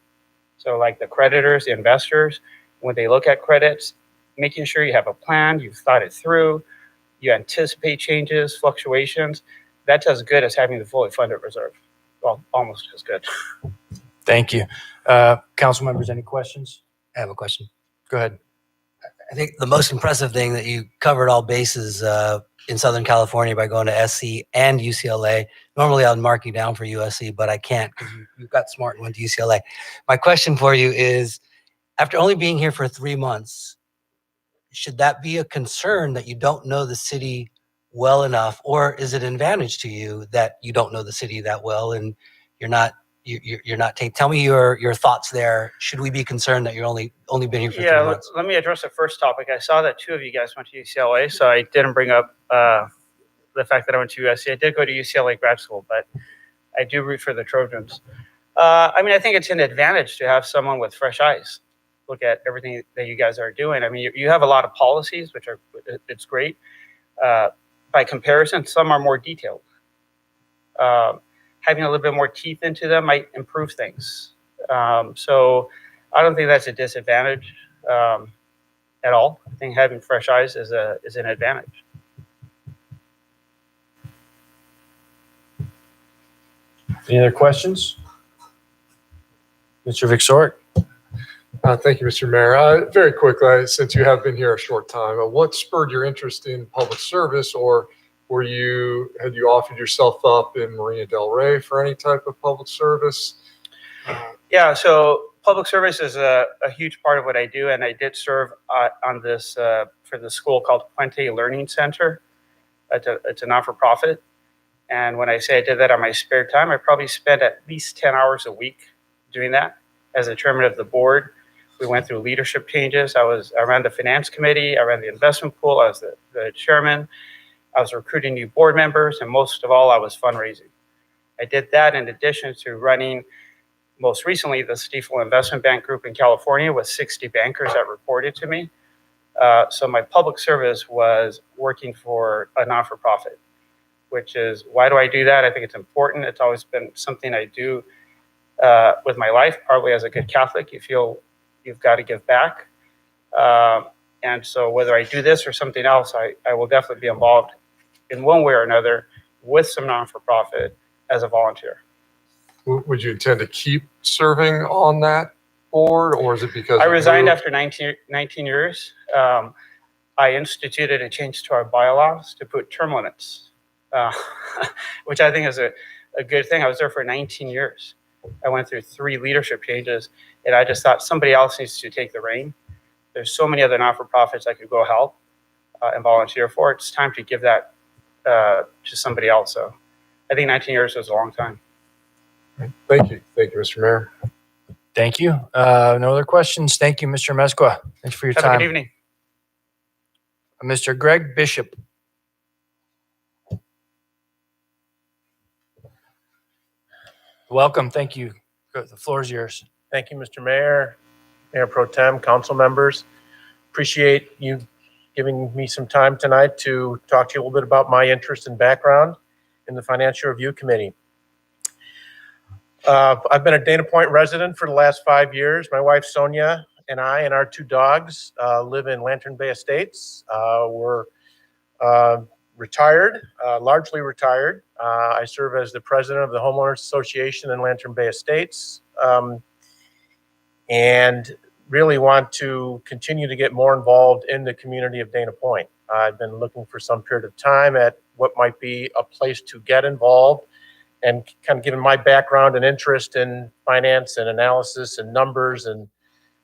So like the creditors, the investors, when they look at credits, making sure you have a plan, you've thought it through, you anticipate changes, fluctuations, that's as good as having the fully funded reserve. Well, almost as good. Thank you. Council members, any questions? I have a question. Go ahead. I think the most impressive thing that you covered all bases in Southern California by going to SC and UCLA. Normally I'd mark you down for USC, but I can't because you got smart and went to UCLA. My question for you is, after only being here for 3 months, should that be a concern that you don't know the city well enough, or is it an advantage to you that you don't know the city that well and you're not tell me your thoughts there. Should we be concerned that you're only been here for 3 months? Let me address the first topic. I saw that 2 of you guys went to UCLA, so I didn't bring up the fact that I went to USC. I did go to UCLA grad school, but I do root for the Trojans. I mean, I think it's an advantage to have someone with fresh eyes look at everything that you guys are doing. I mean, you have a lot of policies, which are, it's great. By comparison, some are more detailed. Having a little bit more teeth into them might improve things. So I don't think that's a disadvantage at all. I think having fresh eyes is an advantage. Any other questions? Mr. Vixort? Thank you, Mr. Mayor. Very quickly, since you have been here a short time, what spurred your interest in public service, or had you offered yourself up in Marina Del Rey for any type of public service? Yeah, so public service is a huge part of what I do, and I did serve on this for the school called Puente Learning Center. It's a not-for-profit, and when I say I did that on my spare time, I probably spent at least 10 hours a week doing that. As the chairman of the board, we went through leadership changes. I ran the finance committee, I ran the investment pool, I was the chairman. I was recruiting new board members, and most of all, I was fundraising. I did that in addition to running, most recently, the Stifel Investment Bank Group in California with 60 bankers that reported to me. So my public service was working for a not-for-profit, which is, why do I do that? I think it's important. It's always been something I do with my life, partly as a good Catholic. You feel you've got to give back. And so whether I do this or something else, I will definitely be involved in one way or another with some non-for-profit as a volunteer. Would you intend to keep serving on that board, or is it because I resigned after 19 years? I instituted a change to our bylaws to put term limits, which I think is a good thing. I was there for 19 years. I went through 3 leadership changes, and I just thought somebody else needs to take the reign. There's so many other not-for-profits I could go help and volunteer for. It's time to give that to somebody else. So I think 19 years was a long time. Thank you. Thank you, Mr. Mayor. Thank you. No other questions. Thank you, Mr. Mesqua. Thanks for your Have time. a good evening. Mr. Greg Bishop. Welcome. Thank you. The floor is yours. Thank you, Mr. Mayor, Mayor Pro Tem, council members. Appreciate you giving me some time tonight to talk to you a little bit about my interest and background in the Financial Review Committee. I've been a Dana Point resident for the last 5 years. My wife Sonia and I and our 2 dogs live in Lantern Bay Estates. We're retired, largely retired. I serve as the president of the Homeowners Association in Lantern Bay Estates, and really want to continue to get more involved in the community of Dana Point. I've been looking for some period of time at what might be a place to get involved, and kind of given my background and interest in finance and analysis and numbers and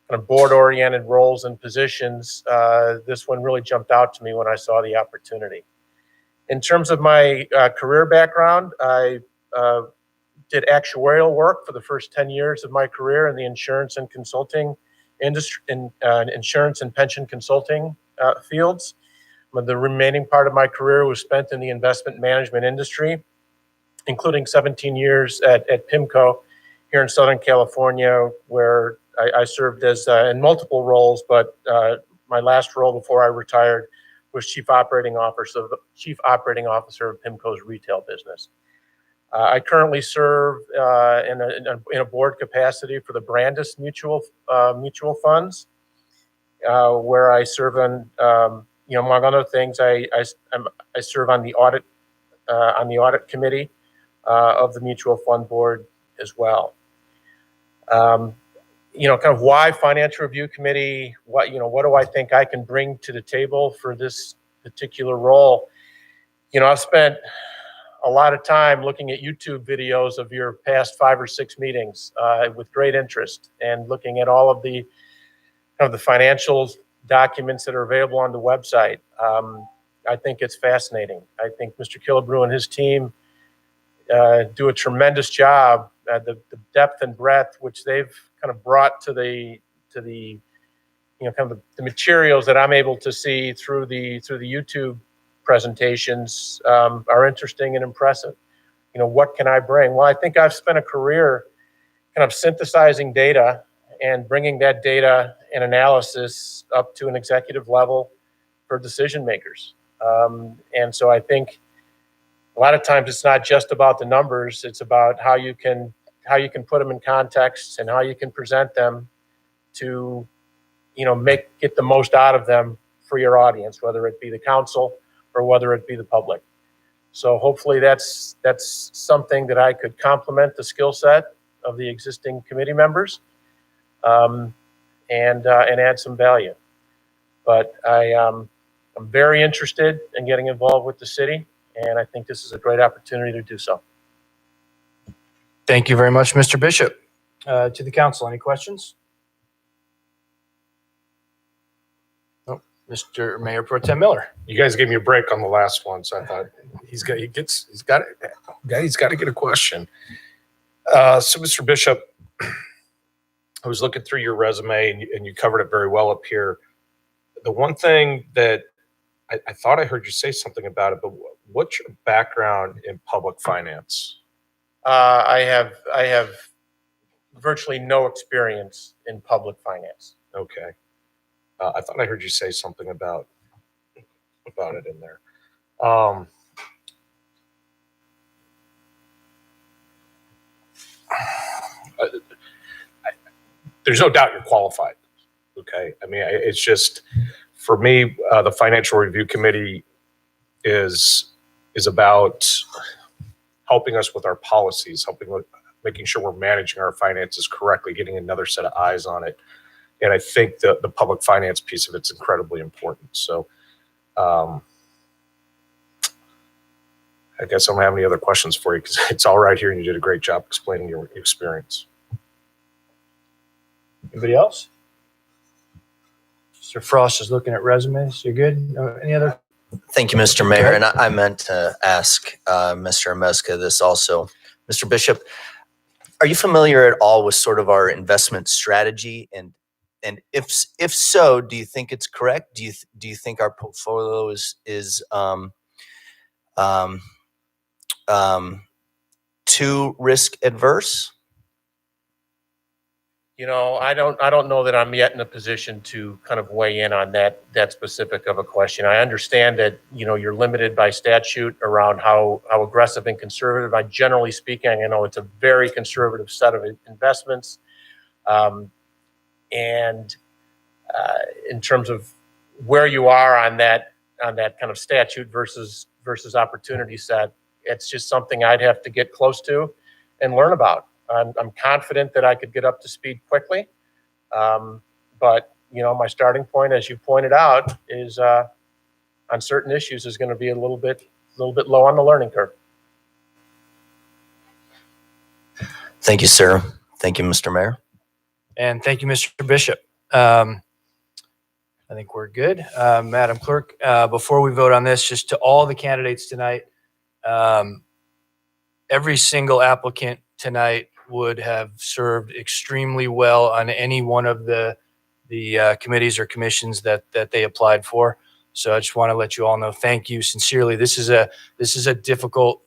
kind of board-oriented roles and positions, this one really jumped out to me when I saw the opportunity. In terms of my career background, I did actuarial work for the first 10 years of my career in the insurance and consulting industry, in insurance and pension consulting fields. The remaining part of my career was spent in the investment management industry, including 17 years at PIMCO here in Southern California, where I served as in multiple roles, but my last role before I retired was Chief Operating Officer of PIMCO's retail business. I currently serve in a board capacity for the Brandis Mutual Funds, where I serve on, among other things, I serve on the audit committee of the mutual fund board as well. Kind of why Financial Review Committee? What do I think I can bring to the table for this particular role? I've spent a lot of time looking at YouTube videos of your past 5 or 6 meetings with great interest, and looking at all of the financial documents that are available on the website. I think it's fascinating. I think Mr. Killebrew and his team do a tremendous job. The depth and breadth which they've kind of brought to the materials that I'm able to see through the YouTube presentations are interesting and impressive. What can I bring? Well, I think I've spent a career kind of synthesizing data and bringing that data and analysis up to an executive level for decision makers. And so I think a lot of times it's not just about the numbers, it's about how you can put them in context and how you can present them to, get the most out of them for your audience, whether it be the council or whether it be the public. So hopefully that's something that I could complement the skill set of the existing committee members, and add some value. But I'm very interested in getting involved with the city, and I think this is a great opportunity to do so. Thank you very much, Mr. Bishop. To the council, any questions? No. Mr. Mayor Pro Tem Miller. You guys gave me a break on the last one, so I thought he's got to get a question. So, Mr. Bishop, I was looking through your resume, and you covered it very well up here. The one thing that I thought I heard you say something about it, but what's your background in public finance? I have virtually no experience in public finance. Okay. I thought I heard you say something about it in there. There's no doubt you're qualified. Okay. I mean, it's just, for me, the Financial Review Committee is about helping us with our policies, making sure we're managing our finances correctly, getting another set of eyes on it. And I think the public finance piece of it's incredibly important. So I guess I don't have any other questions for you, because it's all right here and you did a great job explaining your experience. Anybody else? Mr. Frost is looking at resumes. You're good? Any other? Thank you, Mr. Mayor. And I meant to ask Mr. Ameska this also. Mr. Bishop, are you familiar at all with sort of our investment strategy? And if so, do you think it's correct? Do you think our portfolio is too risk adverse? I don't know that I'm yet in a position to kind of weigh in on that specific of a question. I understand that, you're limited by statute around how aggressive and conservative. Generally speaking, I know it's a very conservative set of investments. And in terms of where you are on that kind of statute versus opportunity set, it's just something I'd have to get close to and learn about. I'm confident that I could get up to speed quickly. But, my starting point, as you pointed out, is on certain issues is going to be a little bit low on the learning curve. Thank you, sir. Thank you, Mr. Mayor. And thank you, Mr. Bishop. I think we're good. Madam Clerk, before we vote on this, just to all the candidates tonight, every single applicant tonight would have served extremely well on any one of the committees or commissions that they applied for. So I just want to let you all know, thank you sincerely. This is a difficult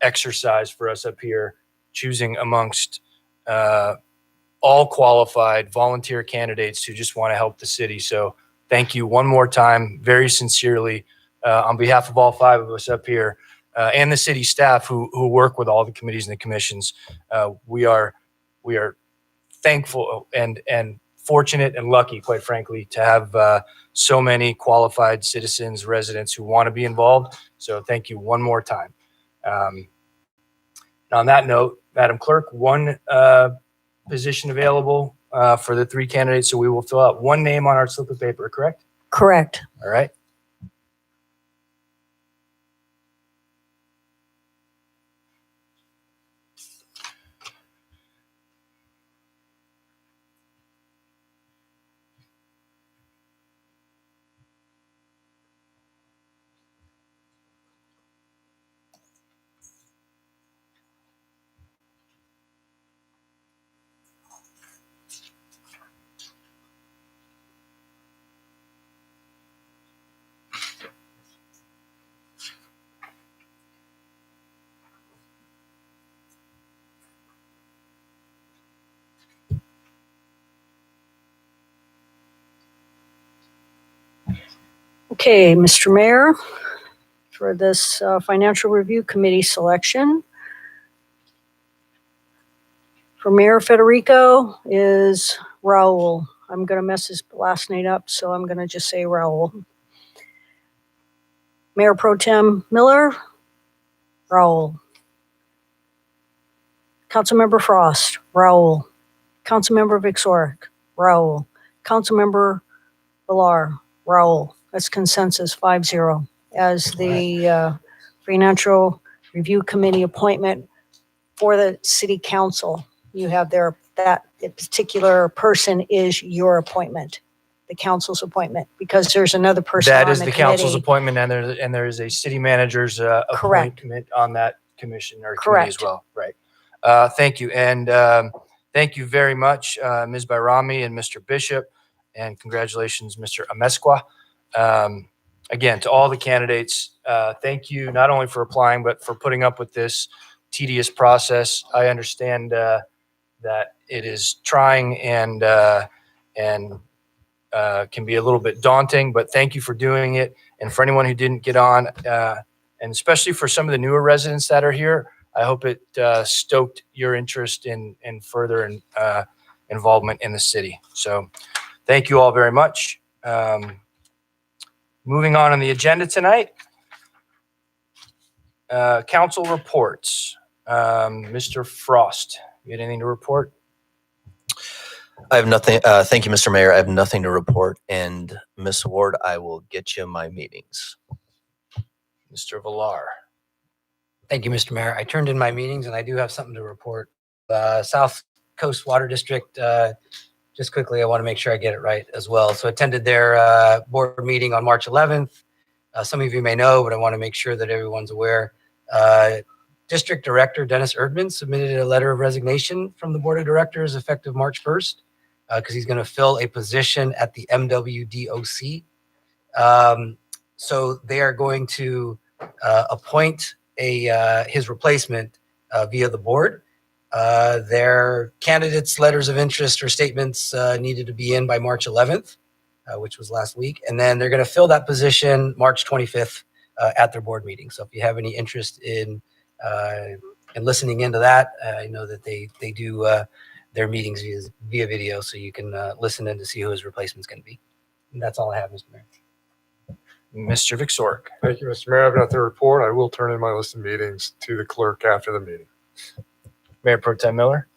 exercise for us up here, choosing amongst all qualified volunteer candidates who just want to help the city. So thank you one more time, very sincerely, on behalf of all 5 of us up here. And the city staff who work with all the committees and the commissions. We are thankful and fortunate and lucky, quite frankly, to have so many qualified citizens, residents who want to be involved. So thank you one more time. On that note, Madam Clerk, one position available for the 3 candidates. So we will fill out one name on our slip of paper, correct? Correct. All right. Okay, Mr. Mayor, for this Financial Review Committee selection, for Mayor Federico is Raul. I'm going to mess his last name up, so I'm going to just say Raul. Mayor Pro Tem Miller, Raul. Councilmember Frost, Raul. Councilmember Vixoric, Raul. Councilmember Villar, Raul. That's consensus 5-0 as the Financial Review Committee appointment for the City Council. You have that particular person is your appointment, the council's appointment, because there's another person That on is the council's committee. appointment, and there is a city manager's appointment on that commission or committee as Correct. well. Right. Thank you. And thank you very much, Ms. Bairami and Mr. Bishop, and congratulations, Mr. Amesqua. Again, to all the candidates, thank you not only for applying, but for putting up with this tedious process. I understand that it is trying and can be a little bit daunting, but thank you for doing it. And for anyone who didn't get on, and especially for some of the newer residents that are here, I hope it stoked your interest in further involvement in the city. So thank you all very much. Moving on the agenda tonight, council reports. Mr. Frost, you had anything to report? I have nothing. Thank you, Mr. Mayor. I have nothing to report. And Ms. Ward, I will get you my meetings. Mr. Villar. Thank you, Mr. Mayor. I turned in my meetings and I do have something to report. South Coast Water District, just quickly, I want to make sure I get it right as well. So attended their board meeting on March 11th. Some of you may know, but I want to make sure that everyone's aware. District Director Dennis Erdman submitted a letter of resignation from the Board of Directors effective March 1st because he's going to fill a position at the MWDOC. So they are going to appoint his replacement via the board. Their candidates' letters of interest or statements needed to be in by March 11th, which was last week. And then they're going to fill that position March 25th at their board meeting. So if you have any interest in listening into that, I know that they do their meetings via video, so you can listen in to see who his replacement's going to be. And that's all I have, Mr. Mayor. Mr. Vixork. Thank you, Mr. Mayor. I've got the report. I will turn in my list of meetings to the clerk after the meeting. Mayor Pro Tem Miller.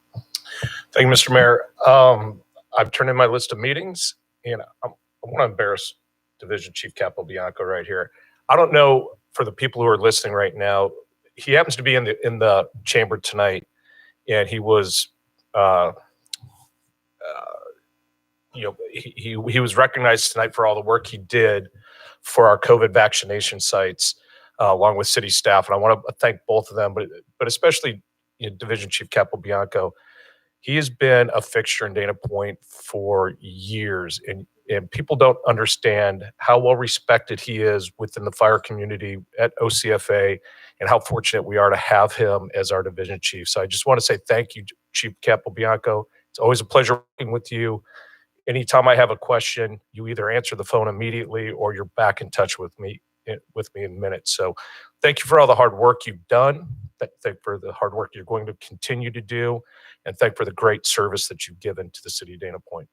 Thank you, Mr. Mayor. I've turned in my list of meetings, and I want to embarrass Division Chief Capobianco right here. I don't know, for the people who are listening right now, he happens to be in the chamber tonight, and he was, he was recognized tonight for all the work he did for our COVID vaccination sites, along with city staff. And I want to thank both of them, but especially Division Chief Capobianco. He has been a fixture in Dana Point for years, and people don't understand how well respected he is within the fire community at OCFA, and how fortunate we are to have him as our division chief. So I just want to say thank you, Chief Capobianco. It's always a pleasure working with you. Anytime I have a question, you either answer the phone immediately or you're back in touch with me in a minute. So thank you for all the hard work you've done. Thank for the hard work you're going to continue to do, and thank for the great service that you've given to the city of Dana Point.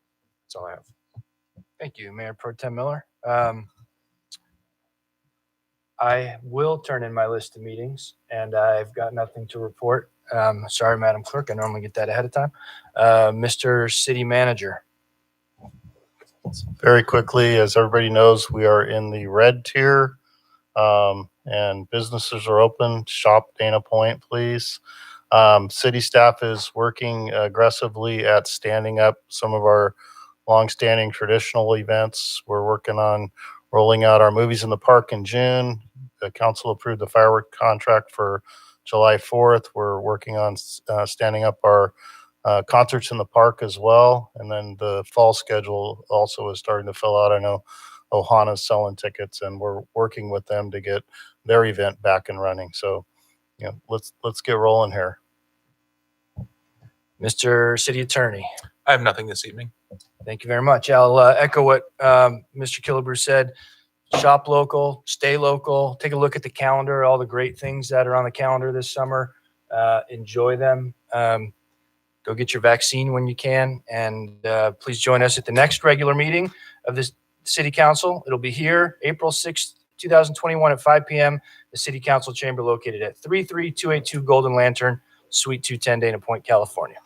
That's all I have. Thank you, Mayor Pro Tem Miller. I will turn in my list of meetings, and I've got nothing to report. Sorry, Madam Clerk. I normally get that ahead of time. Mr. City Manager. Very quickly, as everybody knows, we are in the red tier, and businesses are open. Shop Dana Point, please. City staff is working aggressively at standing up some of our longstanding traditional events. We're working on rolling out our Movies in the Park in June. The council approved the firework contract for July 4th. We're working on standing up our concerts in the park as well. And then the fall schedule also is starting to fill out. I know Ohana's selling tickets, and we're working with them to get their event back and running. So, let's get rolling here. Mr. City Attorney. I have nothing this evening. Thank you very much. I'll echo what Mr. Killebrew said. Shop local, stay local, take a look at the calendar, all the great things that are on the calendar this summer. Enjoy them. Go get your vaccine when you can. And please join us at the next regular meeting of the City Council. It'll be here April 6th, 2021 at 5 p.m. The City Council chamber located at 33282 Golden Lantern, Suite 210, Dana Point, California.